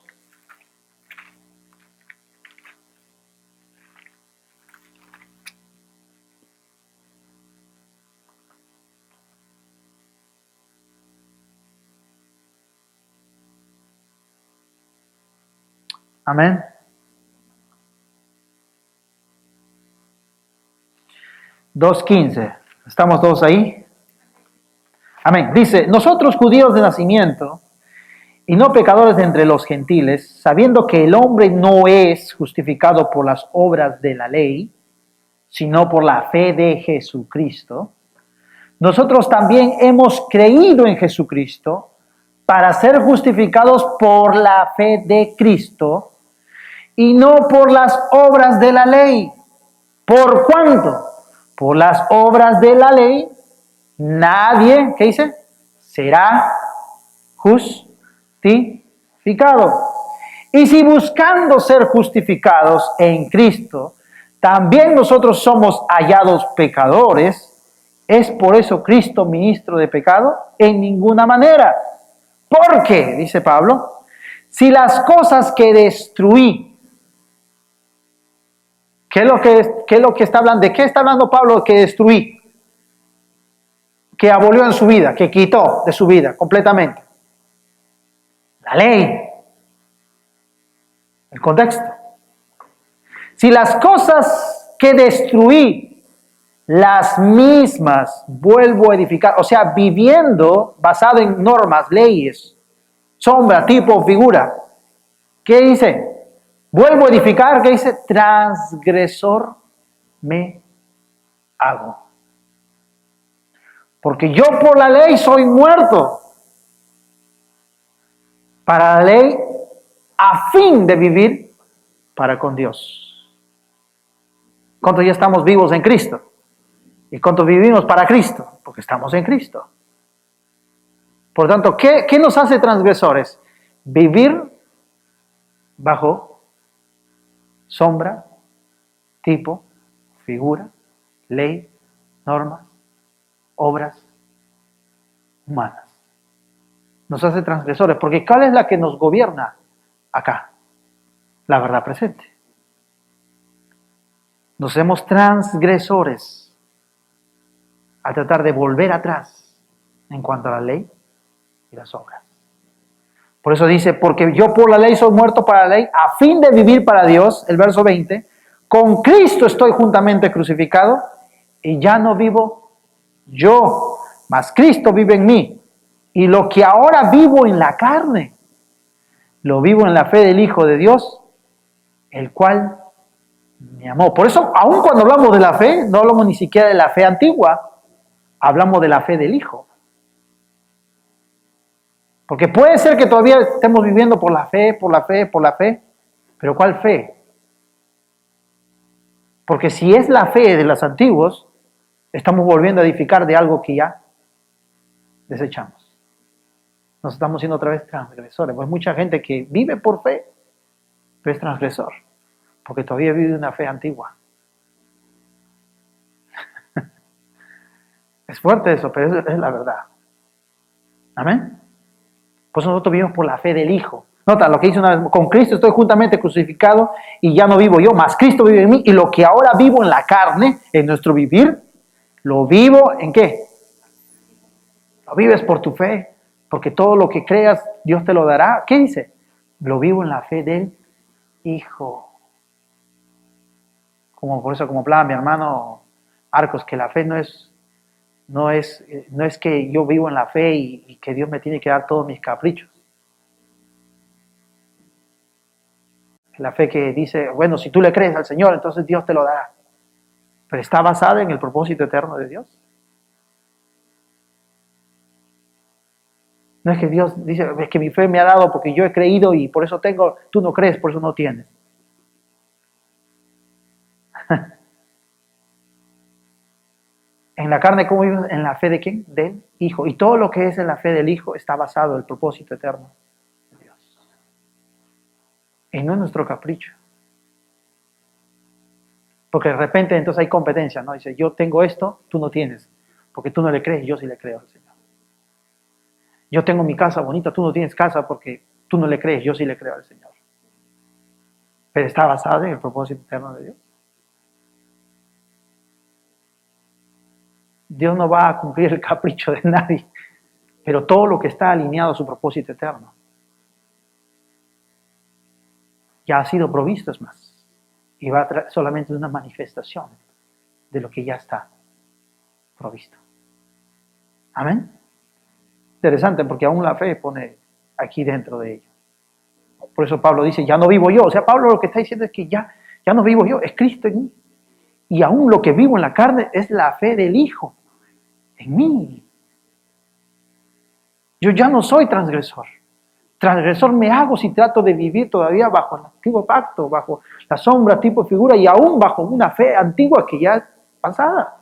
S1: Amén. Dos 15. ¿Estamos todos ahí? Amén. Dice, nosotros judíos de nacimiento y no pecadores de entre los gentiles, sabiendo que el hombre no es justificado por las obras de la ley, sino por la fe de Jesucristo, nosotros también hemos creído en Jesucristo para ser justificados por la fe de Cristo y no por las obras de la ley. ¿Por cuánto? Por las obras de la ley, nadie, ¿qué dice? Será justificado. Y si buscando ser justificados en Cristo, también nosotros somos hallados pecadores, ¿es por eso Cristo ministro de pecado? En ninguna manera. ¿Por qué? Dice Pablo. Si las cosas que destruí, ¿qué es lo que está hablando? ¿De qué está hablando Pablo que destruí? Que abolió en su vida, que quitó de su vida completamente. La ley. El contexto. Si las cosas que destruí, las mismas vuelvo a edificar, o sea, viviendo basado en normas, leyes, sombra, tipo, figura. ¿Qué dice? Vuelvo a edificar, ¿qué dice? Transgresor me hago. Porque yo por la ley soy muerto. Para la ley, a fin de vivir para con Dios. ¿Cuántos ya estamos vivos en Cristo? ¿Y cuántos vivimos para Cristo? Porque estamos en Cristo. Por tanto, ¿qué nos hace transgresores? Vivir bajo sombra, tipo, figura, ley, normas, obras humanas. Nos hace transgresores, porque ¿cuál es la que nos gobierna acá? La verdad presente. Nos hacemos transgresores al tratar de volver atrás en cuanto a la ley y las obras. Por eso dice, porque yo por la ley soy muerto para la ley, a fin de vivir para Dios, el verso 20, con Cristo estoy juntamente crucificado, y ya no vivo yo, mas Cristo vive en mí, y lo que ahora vivo en la carne, lo vivo en la fe del Hijo de Dios, el cual me amó. Por eso, aun cuando hablamos de la fe, no hablamos ni siquiera de la fe antigua, hablamos de la fe del Hijo. Porque puede ser que todavía estemos viviendo por la fe, pero ¿cuál fe? Porque si es la fe de los antiguos, estamos volviendo a edificar de algo que ya desechamos. Nos estamos siendo otra vez transgresores. Pues mucha gente que vive por fe, pero es transgresor, porque todavía vive una fe antigua. Es fuerte eso, pero es la verdad. Amén. Por eso nosotros vivimos por la fe del Hijo. Nota lo que dice una vez, con Cristo estoy juntamente crucificado y ya no vivo yo, mas Cristo vive en mí, y lo que ahora vivo en la carne, en nuestro vivir, lo vivo ¿en qué? Lo vives por tu fe, porque todo lo que creas Dios te lo dará. ¿Qué dice? Lo vivo en la fe del Hijo. Por eso, como hablaba mi hermano Arcos, que la fe no es que yo vivo en la fe y que Dios me tiene que dar todos mis caprichos. La fe que dice, bueno, si tú le crees al Señor, entonces Dios te lo dará. Pero está basada en el propósito eterno de Dios. No es que Dios dice, es que mi fe me ha dado porque yo he creído y por eso tengo, tú no crees, por eso no tienes. En la carne, ¿cómo vivimos? En la fe de ¿quién? Del Hijo. Y todo lo que es en la fe del Hijo está basado en el propósito eterno de Dios. Y no en nuestro capricho. Porque de repente entonces hay competencia, ¿no? Dice, yo tengo esto, tú no tienes. Porque tú no le crees, yo sí le creo al Señor. Yo tengo mi casa bonita, tú no tienes casa porque tú no le crees, yo sí le creo al Señor. Pero está basado en el propósito eterno de Dios. Dios no va a cumplir el capricho de nadie, pero todo lo que está alineado a su propósito eterno ya ha sido provisto, es más, y va a traer solamente una manifestación de lo que ya está provisto. Amén. Interesante, porque aún la fe pone aquí dentro de ello. Por eso Pablo dice, ya no vivo yo. O sea, Pablo lo que está diciendo es que ya no vivo yo, es Cristo en mí. Y aún lo que vivo en la carne es la fe del Hijo en mí. Yo ya no soy transgresor. Transgresor me hago si trato de vivir todavía bajo el antiguo pacto, bajo la sombra, tipo y figura, y aún bajo una fe antigua que ya es pasada.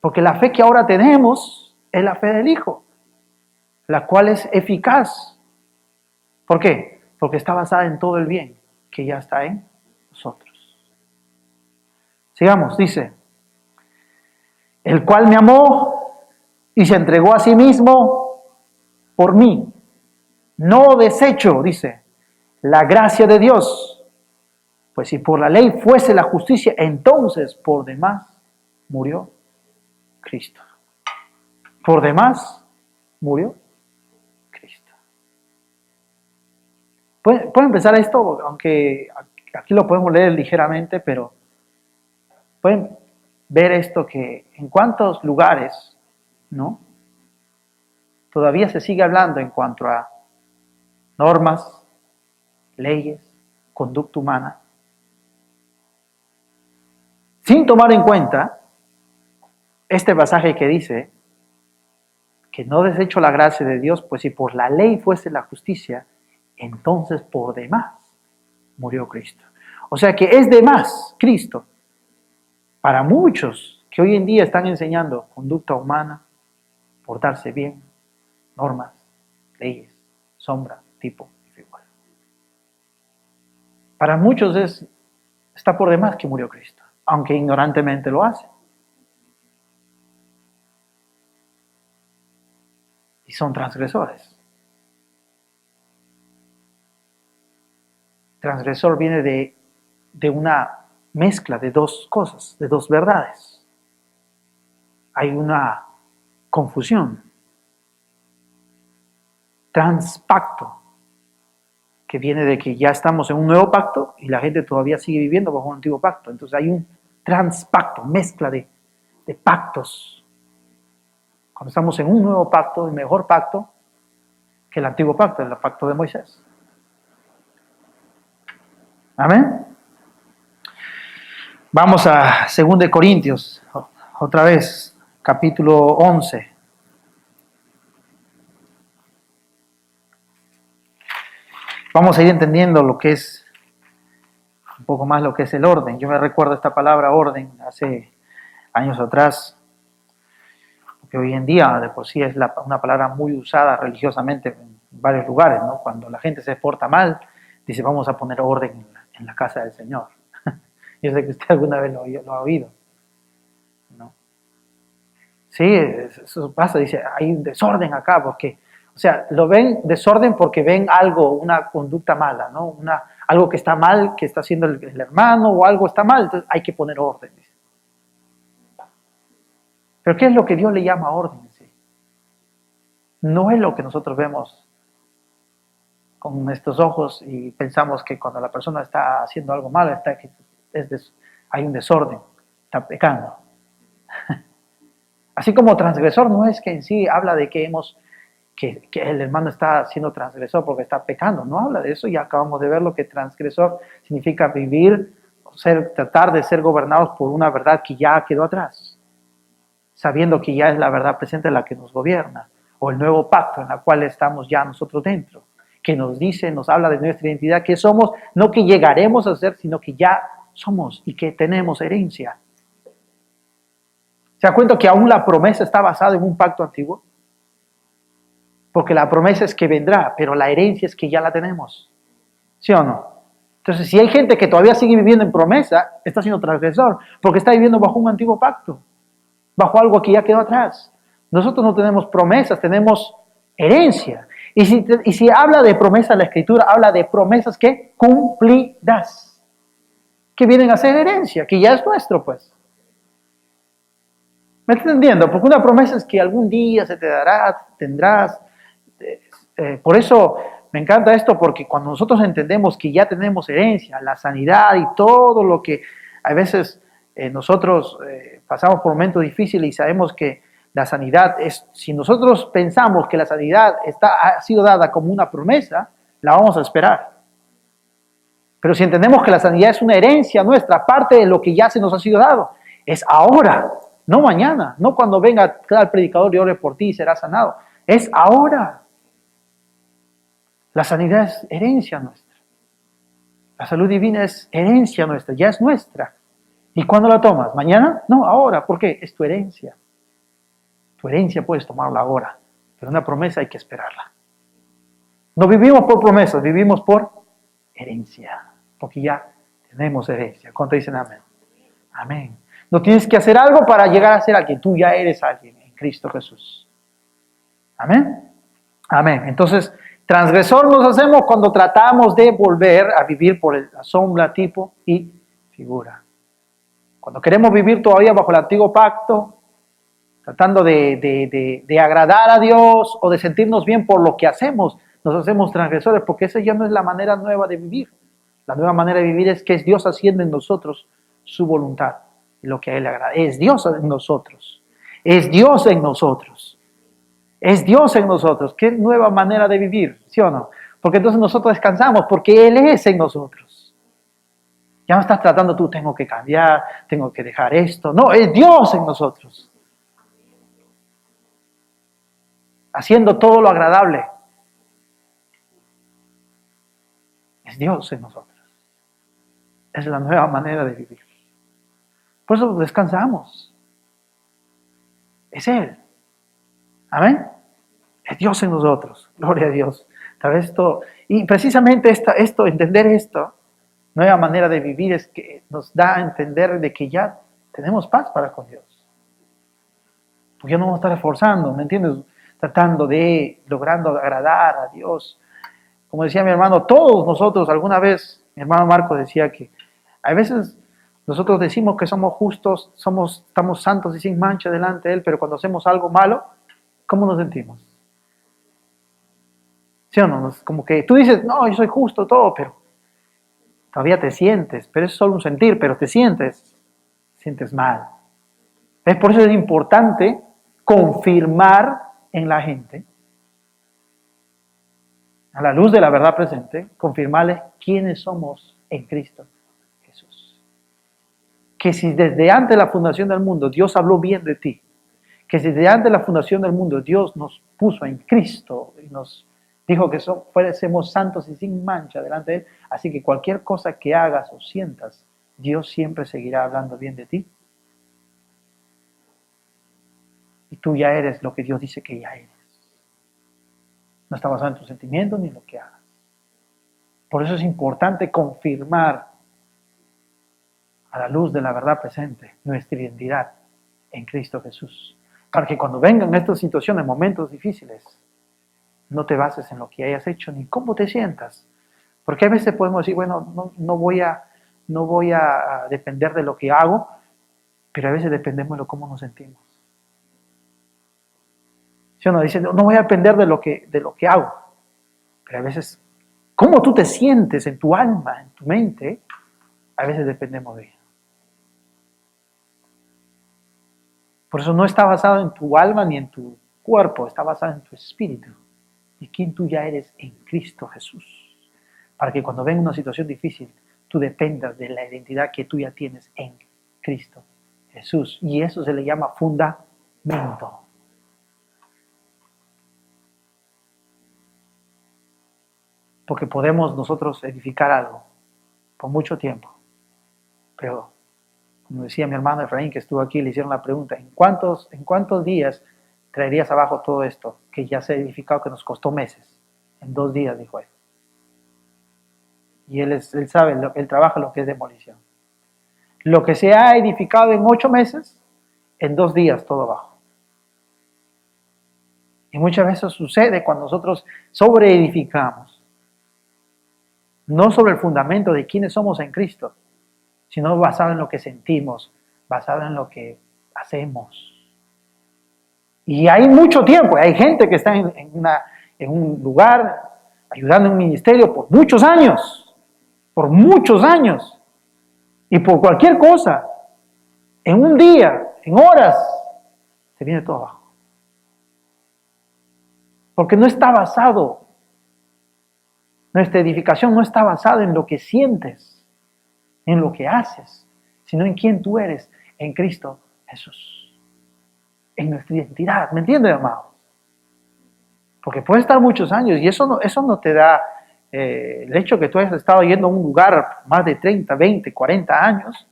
S1: Porque la fe que ahora tenemos es la fe del Hijo, la cual es eficaz. ¿Por qué? Porque está basada en todo el bien que ya está en nosotros. Sigamos, dice, el cual me amó y se entregó a sí mismo por mí. No desecho, dice, la gracia de Dios, pues si por la ley fuese la justicia, entonces por demás murió Cristo. Por demás murió Cristo. Puede empezar esto, aunque aquí lo podemos leer ligeramente, pero pueden ver esto que en cuántos lugares, ¿no? Todavía se sigue hablando en cuanto a normas, leyes, conducta humana, sin tomar en cuenta este pasaje que dice que no desecho la gracia de Dios, pues si por la ley fuese la justicia, entonces por demás murió Cristo. O sea que es de más Cristo para muchos que hoy en día están enseñando conducta humana, portarse bien, normas, leyes, sombra, tipo y figura. Para muchos está por demás que murió Cristo, aunque ignorantemente lo hace. Y son transgresores. Transgresor viene de una mezcla de dos cosas, de dos verdades. Hay una confusión. Transpacto, que viene de que ya estamos en un nuevo pacto y la gente todavía sigue viviendo bajo un antiguo pacto. Entonces hay un transpacto, mezcla de pactos. Cuando estamos en un nuevo pacto, el mejor pacto que el antiguo pacto, el pacto de Moisés. Amén. Vamos a 2 Corintios, otra vez, capítulo 11. Vamos a ir entendiendo lo que es, un poco más lo que es el orden. Yo me recuerdo esta palabra orden hace años atrás, que hoy en día de por sí es una palabra muy usada religiosamente en varios lugares, ¿no? Cuando la gente se porta mal, dice vamos a poner orden en la casa del Señor. Yo sé que usted alguna vez lo ha oído, ¿no? Sí, eso pasa, dice, hay un desorden acá, porque, o sea, lo ven desorden porque ven algo, una conducta mala, ¿no? Algo que está mal, que está haciendo el hermano, o algo está mal, entonces hay que poner orden, dice. Pero ¿qué es lo que Dios le llama orden? ¿Sí? No es lo que nosotros vemos con estos ojos y pensamos que cuando la persona está haciendo algo malo, hay un desorden, está pecando. Así como transgresor no es que en sí habla de que el hermano está siendo transgresor porque está pecando, no habla de eso, y acabamos de ver lo que transgresor significa vivir, tratar de ser gobernados por una verdad que ya quedó atrás, sabiendo que ya es la verdad presente la que nos gobierna, o el nuevo pacto en el cual estamos ya nosotros dentro, que nos dice, nos habla de nuestra identidad, que somos, no que llegaremos a ser, sino que ya somos y que tenemos herencia. ¿Se da cuenta que aún la promesa está basada en un pacto antiguo? Porque la promesa es que vendrá, pero la herencia es que ya la tenemos. ¿Sí o no? Entonces, si hay gente que todavía sigue viviendo en promesa, está siendo transgresor, porque está viviendo bajo un antiguo pacto, bajo algo que ya quedó atrás. Nosotros no tenemos promesas, tenemos herencia. Y si habla de promesa la Escritura, habla de promesas que cumplirás, que vienen a ser herencia, que ya es nuestro, pues. ¿Me estás entendiendo? Porque una promesa es que algún día se te dará, tendrás. Por eso me encanta esto, porque cuando nosotros entendemos que ya tenemos herencia, la sanidad y todo lo que a veces nosotros pasamos por momentos difíciles y sabemos que la sanidad si nosotros pensamos que la sanidad ha sido dada como una promesa, la vamos a esperar. Pero si entendemos que la sanidad es una herencia nuestra, parte de lo que ya se nos ha sido dado, es ahora, no mañana, no cuando venga el predicador y ore por ti y serás sanado, es ahora. La sanidad es herencia nuestra. La salud divina es herencia nuestra, ya es nuestra. ¿Y cuándo la tomas? ¿Mañana? No, ahora. ¿Por qué? Es tu herencia. Tu herencia puedes tomarla ahora, pero una promesa hay que esperarla. No vivimos por promesas, vivimos por herencia, porque ya tenemos herencia. ¿Cuánto dicen amén? Amén. No tienes que hacer algo para llegar a ser alguien, tú ya eres alguien en Cristo Jesús. Amén. Amén. Entonces, transgresor nos hacemos cuando tratamos de volver a vivir por la sombra, tipo y figura. Cuando queremos vivir todavía bajo el antiguo pacto, tratando de agradar a Dios o de sentirnos bien por lo que hacemos, nos hacemos transgresores, porque esa ya no es la manera nueva de vivir. La nueva manera de vivir es que es Dios haciendo en nosotros su voluntad, lo que a Él le agrada. Es Dios en nosotros. Es Dios en nosotros. Es Dios en nosotros. ¿Qué nueva manera de vivir? ¿Sí o no? Porque entonces nosotros descansamos, porque Él es en nosotros. Ya no estás tratando tú, tengo que cambiar, tengo que dejar esto. No, es Dios en nosotros. Haciendo todo lo agradable. Es Dios en nosotros. Es la nueva manera de vivir. Por eso descansamos. Es Él. Amén. Es Dios en nosotros. Gloria a Dios. Tal vez esto, y precisamente entender esto, nueva manera de vivir es que nos da a entender de que ya tenemos paz para con Dios. Porque ya no vamos a estar esforzando, ¿me entiendes? Logrando agradar a Dios. Como decía mi hermano, todos nosotros, alguna vez, mi hermano Marco decía que a veces nosotros decimos que somos justos, estamos santos y sin mancha delante de Él, pero cuando hacemos algo malo, ¿cómo nos sentimos? ¿Sí o no? Como que tú dices, no, yo soy justo, todo, pero todavía te sientes, pero es solo un sentir, pero te sientes mal. Es por eso es importante confirmar en la gente, a la luz de la verdad presente, confirmarles quiénes somos en Cristo Jesús. Que si desde antes de la fundación del mundo Dios habló bien de ti, que si desde antes de la fundación del mundo Dios nos puso en Cristo y nos dijo que fuésemos santos y sin mancha delante de Él, así que cualquier cosa que hagas o sientas, Dios siempre seguirá hablando bien de ti. Y tú ya eres lo que Dios dice que ya eres. No está basado en tus sentimientos ni en lo que hagas. Por eso es importante confirmar a la luz de la verdad presente nuestra identidad en Cristo Jesús. Para que cuando vengan estas situaciones, momentos difíciles, no te bases en lo que hayas hecho ni cómo te sientas. Porque a veces podemos decir, bueno, no voy a depender de lo que hago, pero a veces dependemos de cómo nos sentimos. Si uno dice, no voy a depender de lo que hago, pero a veces, cómo tú te sientes en tu alma, en tu mente, a veces dependemos de ello. Por eso no está basado en tu alma ni en tu cuerpo, está basado en tu espíritu y quién tú ya eres en Cristo Jesús. Para que cuando venga una situación difícil, tú dependas de la identidad que tú ya tienes en Cristo Jesús. Y eso se le llama fundamento. Porque podemos nosotros edificar algo por mucho tiempo. Pero, como decía mi hermano Efraín, que estuvo aquí, le hicieron la pregunta, ¿en cuántos días traerías abajo todo esto que ya se ha edificado, que nos costó meses? En 2 días, dijo él. Y él sabe, él trabaja lo que es demolición. Lo que se ha edificado en 8 meses, en 2 días todo abajo. Y muchas veces sucede cuando nosotros sobreedificamos. No sobre el fundamento de quiénes somos en Cristo, sino basado en lo que sentimos, basado en lo que hacemos. Y hay mucho tiempo, hay gente que está en un lugar, ayudando en un ministerio por muchos años, y por cualquier cosa, en un día, en horas, se viene todo abajo. Porque no está basado, nuestra edificación no está basada en lo que sientes, en lo que haces, sino en quién tú eres en Cristo Jesús. En nuestra identidad, ¿me entiendes, amado? Porque puede estar muchos años y eso no te da el hecho que tú hayas estado yendo a un lugar más de 30, 20, 40 años.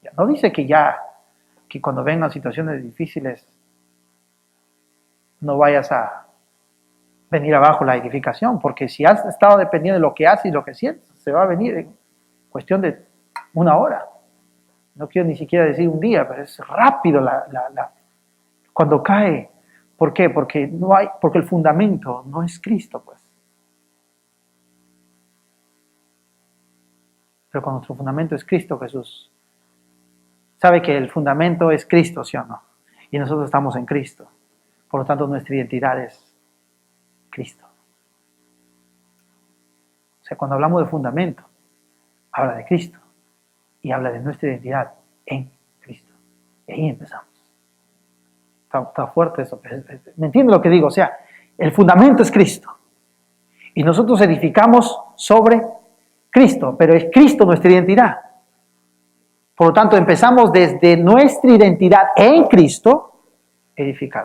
S1: Ya no dice que cuando vengan situaciones difíciles no vayas a venir abajo la edificación, porque si has estado dependiendo de lo que haces y lo que sientes, se va a venir en cuestión de una hora. No quiero ni siquiera decir un día, pero es rápido cuando cae. ¿Por qué? Porque el fundamento no es Cristo, pues. Pero cuando nuestro fundamento es Cristo Jesús, sabe que el fundamento es Cristo, ¿sí o no? Y nosotros estamos en Cristo. Por lo tanto, nuestra identidad es Cristo. O sea, cuando hablamos de fundamento, habla de Cristo y habla de nuestra identidad en Cristo. Y ahí empezamos. Está fuerte eso. ¿Me entiende lo que digo? O sea, el fundamento es Cristo. Y nosotros edificamos sobre Cristo, pero es Cristo nuestra identidad. Por lo tanto, empezamos desde nuestra identidad en Cristo,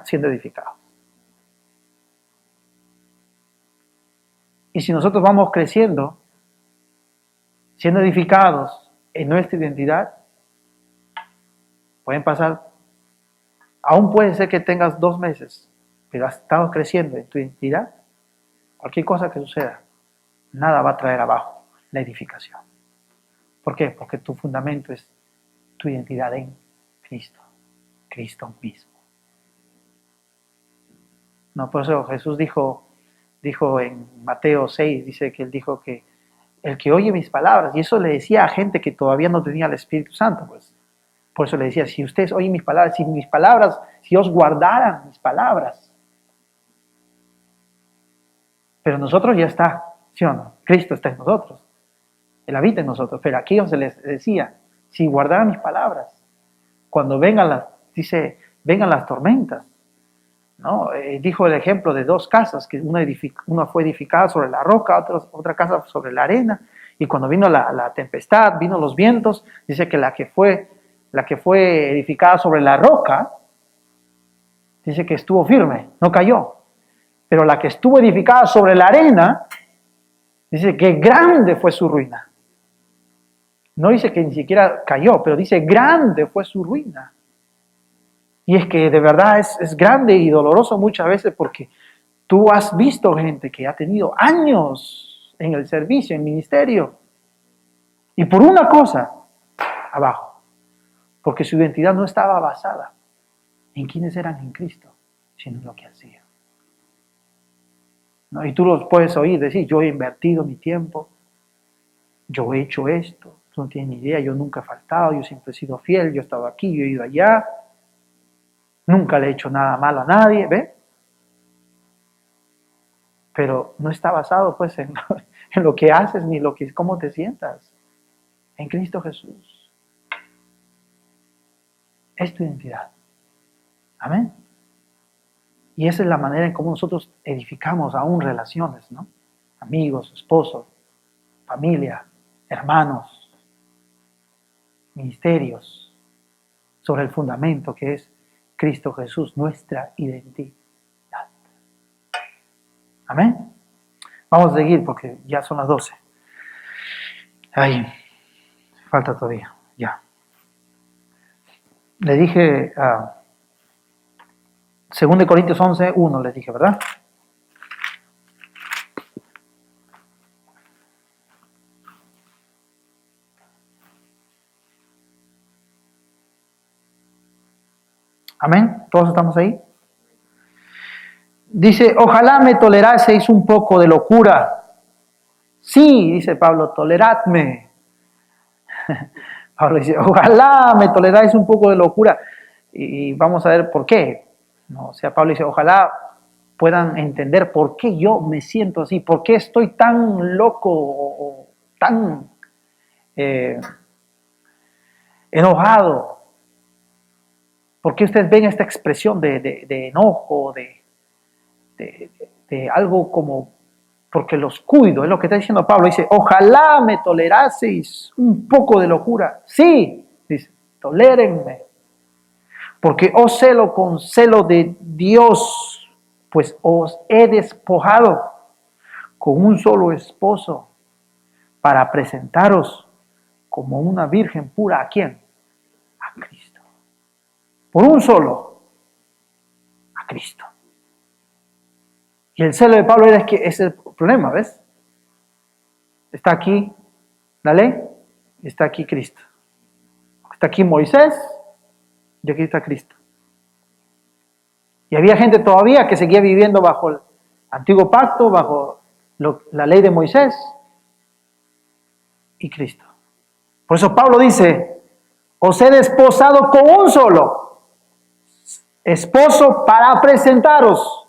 S1: siendo edificados. Y si nosotros vamos creciendo, siendo edificados en nuestra identidad, pueden pasar, aún puede ser que tengas 2 meses, pero has estado creciendo en tu identidad, cualquier cosa que suceda, nada va a traer abajo la edificación. ¿Por qué? Porque tu fundamento es tu identidad en Cristo, Cristo mismo. No, por eso Jesús dijo en Mateo 6, dice que él dijo que el que oye mis palabras, y eso le decía a gente que todavía no tenía el Espíritu Santo, pues. Por eso le decía, si ustedes oyen mis palabras, si os guardaran mis palabras. Pero nosotros ya está, ¿sí o no? Cristo está en nosotros. Él habita en nosotros. Pero aquí se les decía, si guardaran mis palabras, cuando vengan las tormentas, ¿no? Dijo el ejemplo de 2 casas, que una fue edificada sobre la roca, otra casa sobre la arena, y cuando vino la tempestad, vino los vientos, dice que la que fue edificada sobre la roca, dice que estuvo firme, no cayó, pero la que estuvo edificada sobre la arena, dice que grande fue su ruina. No dice que ni siquiera cayó, pero dice grande fue su ruina. Y es que de verdad es grande y doloroso muchas veces, porque tú has visto gente que ha tenido años en el servicio, en el ministerio, y por una cosa, abajo, porque su identidad no estaba basada en quiénes eran en Cristo, sino en lo que hacían. ¿No? Y tú los puedes oír decir, yo he invertido mi tiempo, yo he hecho esto, tú no tienes ni idea, yo nunca he faltado, yo siempre he sido fiel, yo he estado aquí, yo he ido allá, nunca le he hecho nada malo a nadie, ¿ve? Pero no está basado pues en lo que haces ni cómo te sientas. En Cristo Jesús. Es tu identidad. Amén. Y esa es la manera en cómo nosotros edificamos aún relaciones, ¿no? Amigos, esposos, familia, hermanos, ministerios, sobre el fundamento que es Cristo Jesús, nuestra identidad. Amén. Vamos a seguir porque ya son las 12. Ay, falta todavía, ya. Le dije, 2 Corintios 11, 1, les dije, ¿verdad? Amén, ¿todos estamos ahí? Dice, ojalá me toleraseis un poco de locura. Sí, dice Pablo, toleradme. Pablo dice, ojalá me toleráis un poco de locura. Y vamos a ver por qué. ¿No? O sea, Pablo dice, ojalá puedan entender por qué yo me siento así, por qué estoy tan loco o tan enojado. ¿Por qué ustedes ven esta expresión de enojo, de algo como porque los cuido? Es lo que está diciendo Pablo. Dice, ojalá me toleraseis un poco de locura. Sí, dice, tolérenme. Porque os celo con celo de Dios, pues os he despojado con un solo esposo para presentaros como una virgen pura. ¿A quién? A Cristo. Por un solo, a Cristo. Y el celo de Pablo era que ese es el problema, ¿ves? Está aquí la ley y está aquí Cristo. Está aquí Moisés y aquí está Cristo. Y había gente todavía que seguía viviendo bajo el antiguo pacto, bajo la ley de Moisés y Cristo. Por eso Pablo dice, os he desposado con un solo esposo para presentaros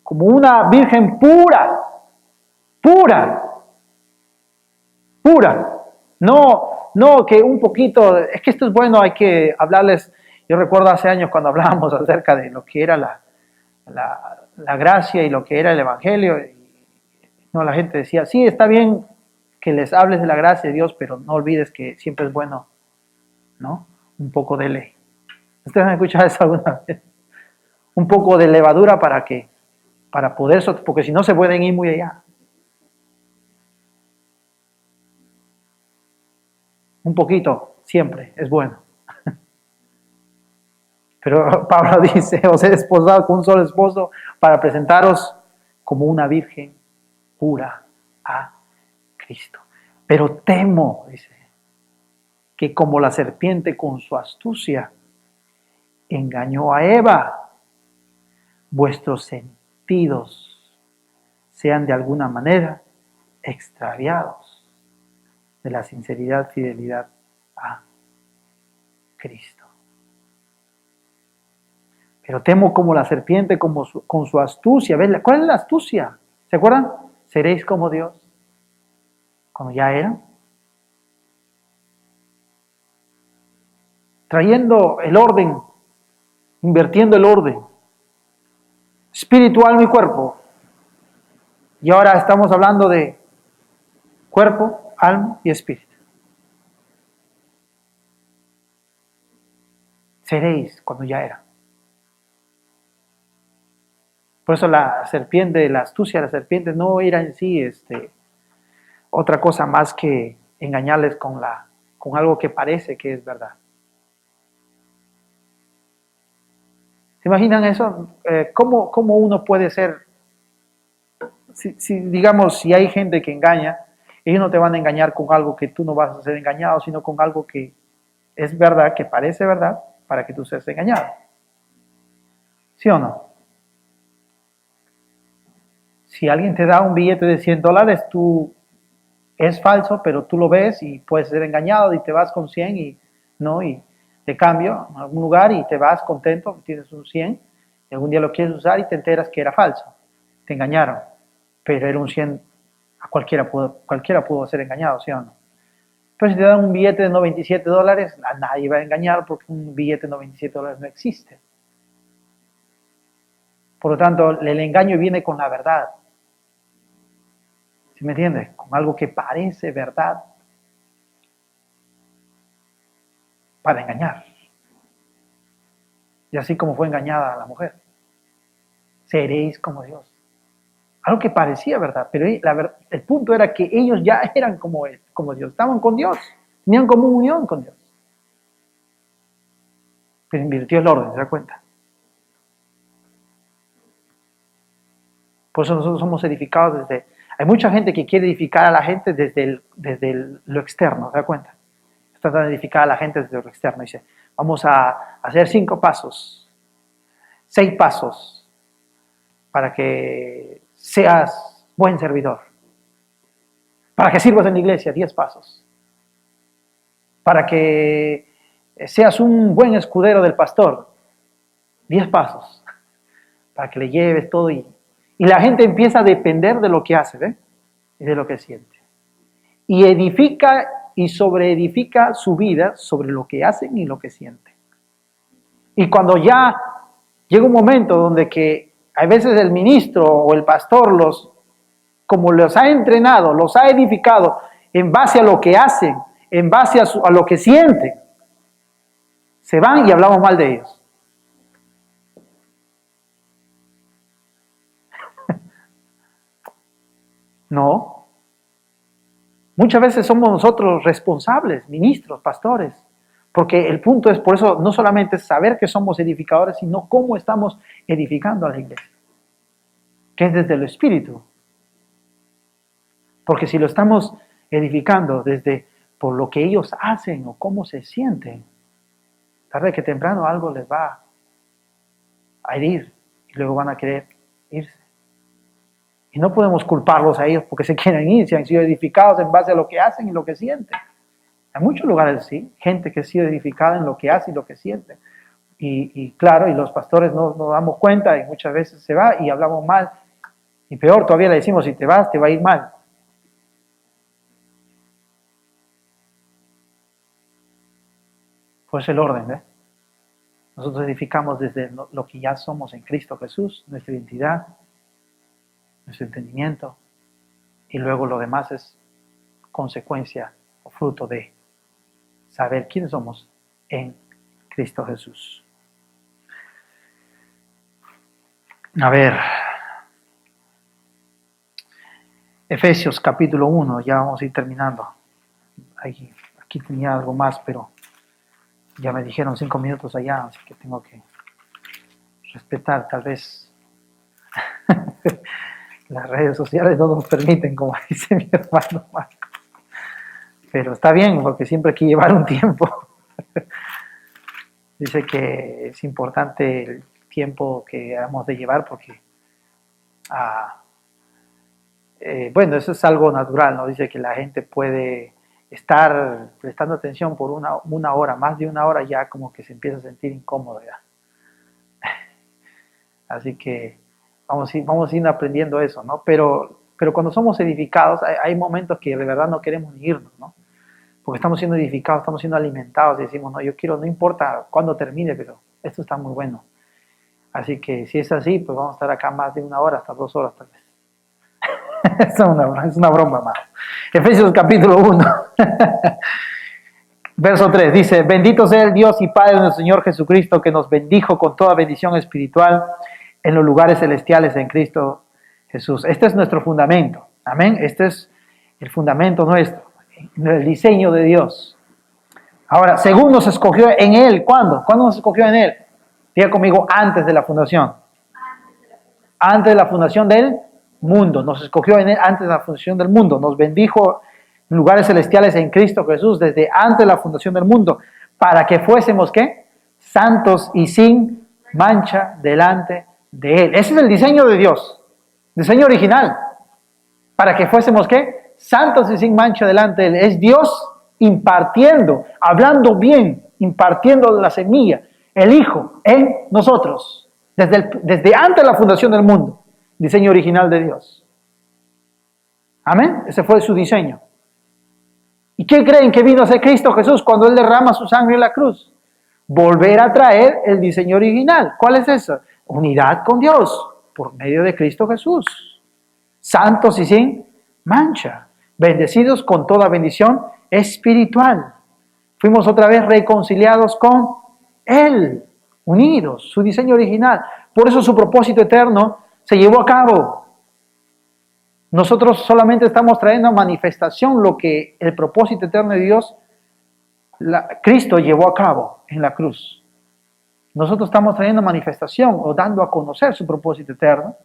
S1: como una virgen pura, pura, pura. No que un poquito, es que esto es bueno, hay que hablarles. Yo recuerdo hace años cuando hablábamos acerca de lo que era la gracia y lo que era el evangelio. No, la gente decía, sí, está bien que les hables de la gracia de Dios, pero no olvides que siempre es bueno, ¿no? Un poco de ley. ¿Ustedes han escuchado eso alguna vez? Un poco de levadura para poder, porque si no se pueden ir muy allá. Un poquito, siempre, es bueno. Pero Pablo dice, os he desposado con un solo esposo para presentaros como una virgen pura a Cristo. Pero temo, dice, que como la serpiente con su astucia engañó a Eva, vuestros sentidos sean de alguna manera extraviados de la sinceridad, fidelidad a Cristo. Pero temo como la serpiente con su astucia. ¿Ves? ¿Cuál es la astucia? ¿Se acuerdan? Seréis como Dios. Cuando ya eran. Trayendo el orden, invirtiendo el orden. Espíritu, alma y cuerpo. Y ahora estamos hablando de cuerpo, alma y espíritu. Seréis cuando ya eran. Por eso la serpiente, la astucia de la serpiente no era en sí otra cosa más que engañarles con algo que parece que es verdad. ¿Se imaginan eso? ¿Cómo uno puede ser? Digamos, si hay gente que engaña, ellos no te van a engañar con algo que tú no vas a ser engañado, sino con algo que es verdad, que parece verdad, para que tú seas engañado. ¿Sí o no? Si alguien te da un billete de $100, es falso, pero tú lo ves y puedes ser engañado y te vas con 100 y te cambio a algún lugar y te vas contento, tienes un 100 y algún día lo quieres usar y te enteras que era falso. Te engañaron, pero era un 100, cualquiera pudo ser engañado, ¿sí o no? Pero si te dan un billete de $97, a nadie va a engañar porque un billete de $97 no existe. Por lo tanto, el engaño viene con la verdad. ¿Sí me entiendes? Con algo que parece verdad para engañar. Y así como fue engañada la mujer. Seréis como Dios. Algo que parecía verdad, pero el punto era que ellos ya eran como Dios. Estaban con Dios. Tenían comunión con Dios. Pero invirtió el orden, ¿se da cuenta? Por eso nosotros somos edificados Hay mucha gente que quiere edificar a la gente desde lo externo, ¿se da cuenta? Tratan de edificar a la gente desde lo externo. Dice, vamos a hacer 5 pasos, 6 pasos, para que seas buen servidor. Para que sirvas en la iglesia, 10 pasos. Para que seas un buen escudero del pastor, 10 pasos. Para que le lleves todo y la gente empieza a depender de lo que hace, ¿ve? Y de lo que siente. Y edifica y sobreedifica su vida sobre lo que hacen y lo que sienten. Y cuando ya llega un momento donde que a veces el ministro o el pastor como los ha entrenado, los ha edificado en base a lo que hacen, en base a lo que sienten, se van y hablamos mal de ellos. No. Muchas veces somos nosotros responsables, ministros, pastores, porque el punto es, por eso, no solamente saber que somos edificadores, sino cómo estamos edificando a la iglesia, que es desde el Espíritu. Porque si lo estamos edificando desde por lo que ellos hacen o cómo se sienten, tarde que temprano algo les va a herir y luego van a querer irse. Y no podemos culparlos a ellos porque se quieren ir, si han sido edificados en base a lo que hacen y lo que sienten. Hay muchos lugares así, gente que ha sido edificada en lo que hace y lo que siente. Y claro, y los pastores no nos damos cuenta y muchas veces se va y hablamos mal. Y peor, todavía le decimos, si te vas, te va a ir mal. Pues el orden, ¿eh? Nosotros edificamos desde lo que ya somos en Cristo Jesús, nuestra identidad, nuestro entendimiento, y luego lo demás es consecuencia o fruto de saber quiénes somos en Cristo Jesús. A ver, Efesios capítulo 1, ya vamos a ir terminando. Aquí tenía algo más, pero ya me dijeron 5 minutos allá, así que tengo que respetar, tal vez las redes sociales no nos permiten, como dice mi hermano Marco. Pero está bien, porque siempre hay que llevar un tiempo. Dice que es importante el tiempo que hemos de llevar porque, bueno, eso es algo natural, ¿no? Dice que la gente puede estar prestando atención por una hora, más de una hora ya como que se empieza a sentir incómodo ya. Así que vamos a ir aprendiendo eso, ¿no? Pero cuando somos edificados hay momentos que de verdad no queremos ni irnos, ¿no? Porque estamos siendo edificados, estamos siendo alimentados y decimos, no, yo quiero, no importa cuándo termine, pero esto está muy bueno. Así que si es así, pues vamos a estar acá más de una hora, hasta 2 horas tal vez. Es una broma más. Efesios capítulo 1, verso 3, dice, bendito sea el Dios y Padre de nuestro Señor Jesucristo, que nos bendijo con toda bendición espiritual en los lugares celestiales en Cristo Jesús. Este es nuestro fundamento, amén. Este es el fundamento nuestro, el diseño de Dios. Ahora, según nos escogió en Él, ¿cuándo? ¿Cuándo nos escogió en Él? Diga conmigo, antes de la fundación. Antes de la fundación del mundo. Nos escogió en Él antes de la fundación del mundo. Nos bendijo en lugares celestiales en Cristo Jesús desde antes de la fundación del mundo. Para que fuésemos, ¿qué? Santos y sin mancha delante de Él. Ese es el diseño de Dios. Diseño original. Para que fuésemos, ¿qué? Santos y sin mancha delante de Él. Es Dios impartiendo, hablando bien, impartiendo la semilla, el Hijo en nosotros, desde antes de la fundación del mundo, diseño original de Dios. Amén, ese fue su diseño. ¿Y qué creen que vino a hacer Cristo Jesús cuando Él derrama su sangre en la cruz? Volver a traer el diseño original. ¿Cuál es eso? Unidad con Dios, por medio de Cristo Jesús. Santos y sin mancha, bendecidos con toda bendición espiritual. Fuimos otra vez reconciliados con Él, unidos, su diseño original. Por eso su propósito eterno se llevó a cabo. Nosotros solamente estamos trayendo a manifestación lo que el propósito eterno de Dios, Cristo llevó a cabo en la cruz. Nosotros estamos trayendo manifestación o dando a conocer su propósito eterno.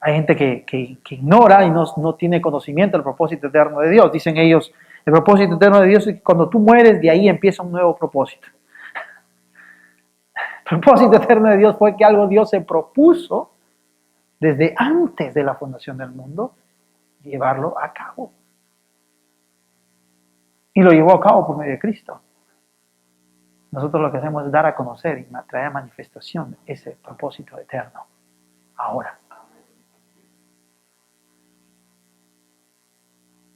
S1: Hay gente que ignora y no tiene conocimiento del propósito eterno de Dios. Dicen ellos, el propósito eterno de Dios es que cuando tú mueres, de ahí empieza un nuevo propósito. El propósito eterno de Dios fue que algo Dios se propuso desde antes de la fundación del mundo, llevarlo a cabo. Y lo llevó a cabo por medio de Cristo. Nosotros lo que hacemos es dar a conocer y traer a manifestación ese propósito eterno. Ahora.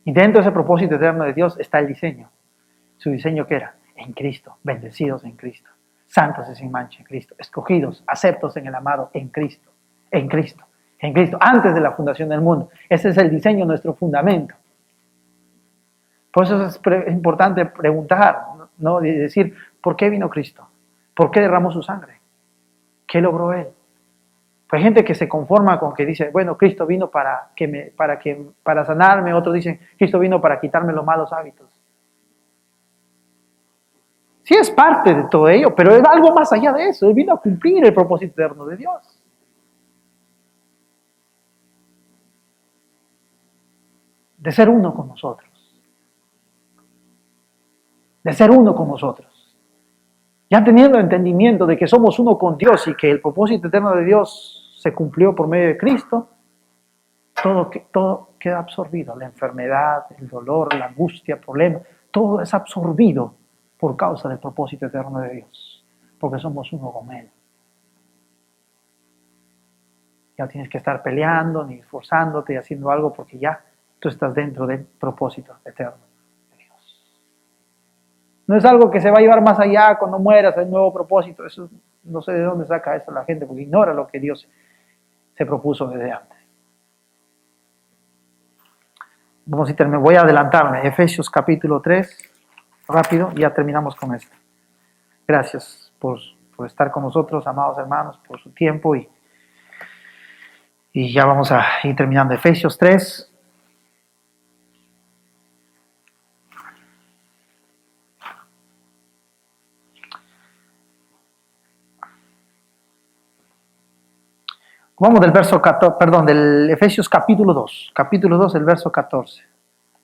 S1: Y dentro de ese propósito eterno de Dios está el diseño. Su diseño, ¿qué era? En Cristo, bendecidos en Cristo, santos y sin mancha en Cristo, escogidos, aceptos en el amado en Cristo, en Cristo, en Cristo, antes de la fundación del mundo. Ese es el diseño, nuestro fundamento. Por eso es importante preguntar, ¿no? Y decir, ¿por qué vino Cristo? ¿Por qué derramó su sangre? ¿Qué logró Él? Hay gente que se conforma con que dice, bueno, Cristo vino para sanarme. Otros dicen, Cristo vino para quitarme los malos hábitos. Sí es parte de todo ello, pero es algo más allá de eso. Él vino a cumplir el propósito eterno de Dios. De ser uno con nosotros. De ser uno con nosotros. Ya teniendo entendimiento de que somos uno con Dios y que el propósito eterno de Dios se cumplió por medio de Cristo, todo queda absorbido. La enfermedad, el dolor, la angustia, el problema, todo es absorbido por causa del propósito eterno de Dios, porque somos uno con Él. Ya no tienes que estar peleando, ni esforzándote y haciendo algo, porque ya tú estás dentro del propósito eterno de Dios. No es algo que se va a llevar más allá cuando mueras, el nuevo propósito. Eso, no sé de dónde saca eso la gente, porque ignora lo que Dios se propuso desde antes. Voy a adelantarme. Efesios capítulo 3, rápido, y ya terminamos con esto. Gracias por estar con nosotros, amados hermanos, por su tiempo, y ya vamos a ir terminando. Efesios 3. Vamos del verso 14, perdón, del Efesios capítulo 2. Capítulo 2, el verso 14.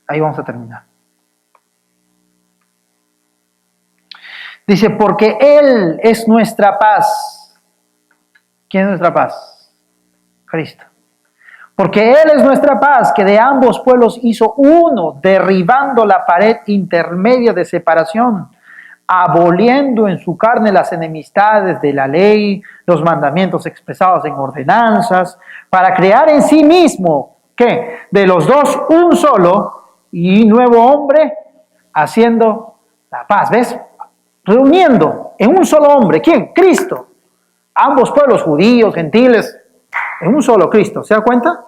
S1: Ahí vamos a terminar. Dice, porque Él es nuestra paz. ¿Quién es nuestra paz? Cristo. Porque Él es nuestra paz, que de ambos pueblos hizo uno, derribando la pared intermedia de separación, aboliendo en su carne las enemistades de la ley, los mandamientos expresados en ordenanzas, para crear en sí mismo, ¿qué? De los dos un solo y nuevo hombre, haciendo la paz. ¿Ves? Reuniendo en un solo hombre. ¿Quién? Cristo. Ambos pueblos, judíos, gentiles, en un solo Cristo. ¿Se da cuenta?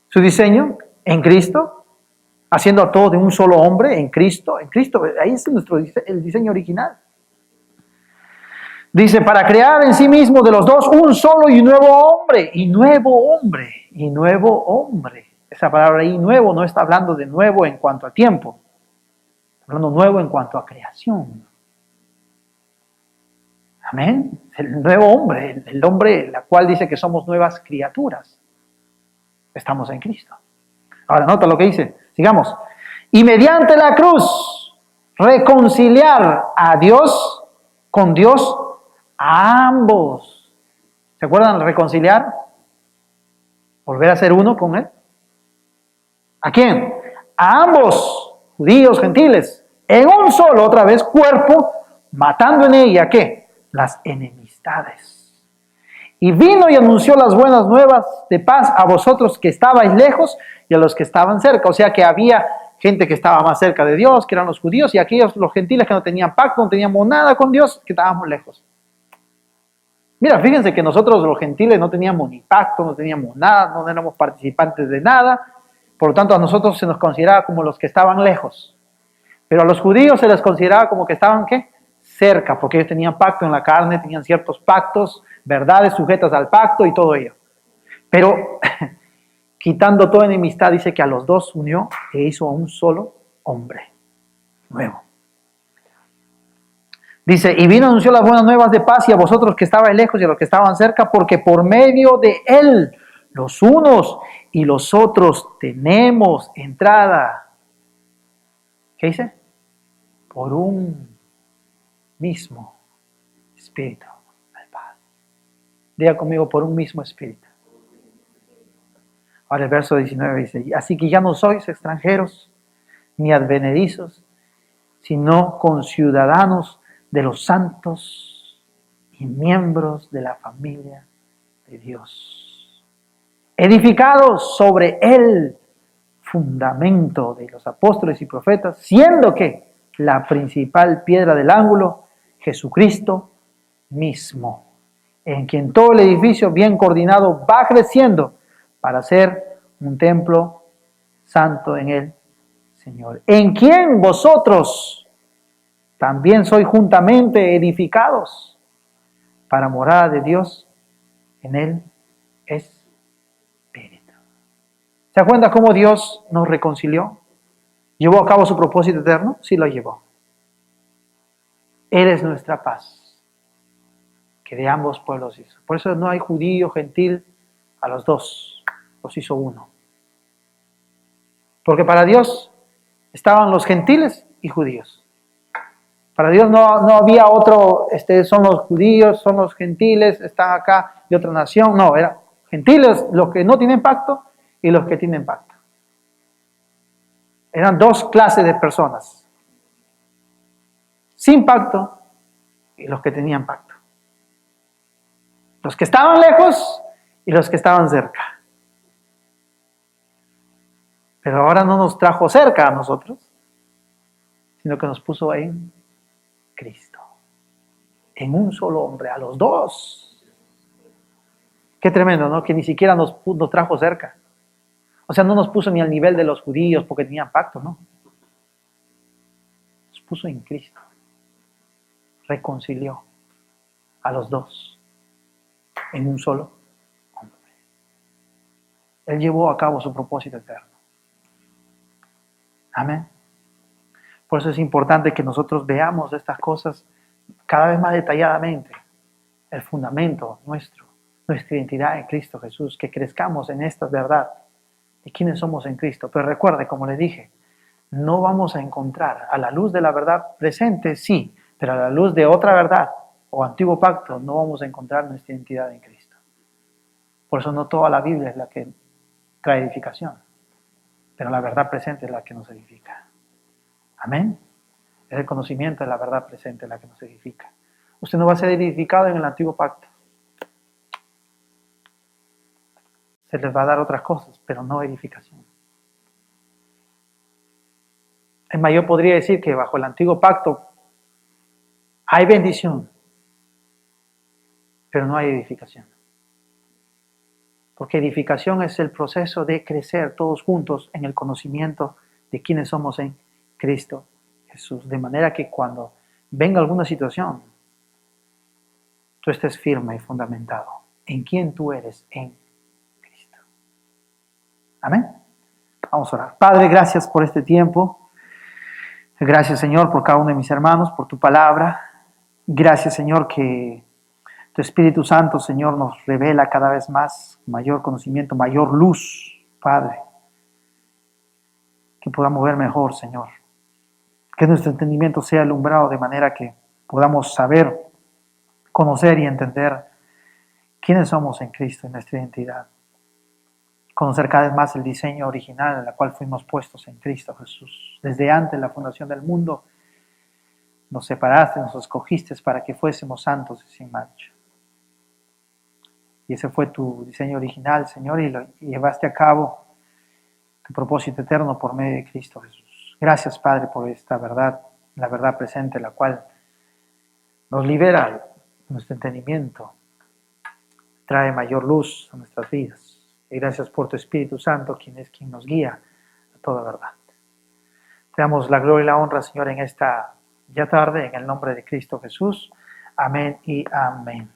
S1: Su diseño en Cristo. Haciendo a todo de un solo hombre, en Cristo, ahí es el diseño original. Dice, para crear en sí mismo de los dos un solo y nuevo hombre, y nuevo hombre. Esa palabra ahí, nuevo, no está hablando de nuevo en cuanto a tiempo, está hablando nuevo en cuanto a creación. Amén. El nuevo hombre, el hombre, la cual dice que somos nuevas criaturas. Estamos en Cristo. Ahora, nota lo que dice. Sigamos. Y mediante la cruz, reconciliar a Dios con Dios a ambos. ¿Se acuerdan de reconciliar? Volver a ser uno con Él. ¿A quién? A ambos, judíos, gentiles, en un solo, otra vez, cuerpo, matando en ella, ¿qué? Las enemistades. Y vino y anunció las buenas nuevas de paz a vosotros que estabais lejos y a los que estaban cerca. O sea que había gente que estaba más cerca de Dios, que eran los judíos, y aquellos, los gentiles que no tenían pacto, no teníamos nada con Dios, que estábamos lejos. Mira, fíjense que nosotros los gentiles no teníamos ni pacto, no teníamos nada, no éramos participantes de nada. Por lo tanto, a nosotros se nos consideraba como los que estaban lejos. Pero a los judíos se les consideraba como que estaban, ¿qué? Cerca, porque ellos tenían pacto en la carne, tenían ciertos pactos, verdades sujetas al pacto y todo ello. Pero quitando toda enemistad, dice que a los dos unió e hizo a un solo hombre nuevo. Dice, y vino y anunció las buenas nuevas de paz y a vosotros que estabais lejos y a los que estaban cerca, porque por medio de Él, los unos y los otros tenemos entrada. ¿Qué dice? Por un mismo espíritu al Padre. Diga conmigo, por un mismo espíritu. Ahora el verso 19 dice, así que ya no sois extranjeros ni advenedizos, sino conciudadanos de los santos y miembros de la familia de Dios, edificados sobre el fundamento de los apóstoles y profetas, siendo que la principal piedra del ángulo, Jesucristo mismo, en quien todo el edificio bien coordinado va creciendo para ser un templo santo en el Señor, en quien vosotros también sois juntamente edificados para morada de Dios en el Espíritu. ¿Se da cuenta cómo Dios nos reconcilió? ¿Llevó a cabo su propósito eterno? Sí lo llevó. Él es nuestra paz, que de ambos pueblos hizo. Por eso no hay judío, gentil, a los dos los hizo uno. Porque para Dios estaban los gentiles y judíos. Para Dios no había otro, son los judíos, son los gentiles, están acá de otra nación. No, eran gentiles los que no tienen pacto y los que tienen pacto. Eran dos clases de personas. Sin pacto y los que tenían pacto. Los que estaban lejos y los que estaban cerca. Pero ahora no nos trajo cerca a nosotros, sino que nos puso en Cristo. En un solo hombre, a los dos. Qué tremendo, ¿no? Que ni siquiera nos trajo cerca. O sea, no nos puso ni al nivel de los judíos porque tenían pacto, ¿no? Nos puso en Cristo. Reconcilió a los dos en un solo hombre. Él llevó a cabo su propósito eterno. Amén. Por eso es importante que nosotros veamos estas cosas cada vez más detalladamente. El fundamento nuestro, nuestra identidad en Cristo Jesús, que crezcamos en esta verdad de quiénes somos en Cristo. Pero recuerde, como les dije, no vamos a encontrar a la luz de la verdad presente, sí, pero a la luz de otra verdad o antiguo pacto no vamos a encontrar nuestra identidad en Cristo. Por eso no toda la Biblia es la que trae edificación, pero la verdad presente es la que nos edifica. Amén. Es el conocimiento de la verdad presente la que nos edifica. Usted no va a ser edificado en el antiguo pacto. Se les va a dar otras cosas, pero no edificación. Es más, yo podría decir que bajo el antiguo pacto hay bendición, pero no hay edificación. Porque edificación es el proceso de crecer todos juntos en el conocimiento de quiénes somos en Cristo Jesús. De manera que cuando venga alguna situación, tú estés firme y fundamentado en quién tú eres en Cristo. Amén. Vamos a orar. Padre, gracias por este tiempo. Gracias, Señor, por cada uno de mis hermanos, por tu palabra. Gracias, Señor, que tu Espíritu Santo, Señor, nos revela cada vez más mayor conocimiento, mayor luz, Padre. Que podamos ver mejor, Señor. Que nuestro entendimiento sea alumbrado de manera que podamos saber, conocer y entender quiénes somos en Cristo, en nuestra identidad. Conocer cada vez más el diseño original en el cual fuimos puestos en Cristo Jesús. Desde antes de la fundación del mundo, nos separaste, nos escogiste para que fuésemos santos y sin mancha. Y ese fue tu diseño original, Señor, y lo llevaste a cabo, tu propósito eterno por medio de Cristo Jesús. Gracias, Padre, por esta verdad, la verdad presente, la cual nos libera nuestro entendimiento, trae mayor luz a nuestras vidas. Y gracias por tu Espíritu Santo, quien es quien nos guía a toda verdad. Te damos la gloria y la honra, Señor, en esta ya tarde, en el nombre de Cristo Jesús. Amén y amén.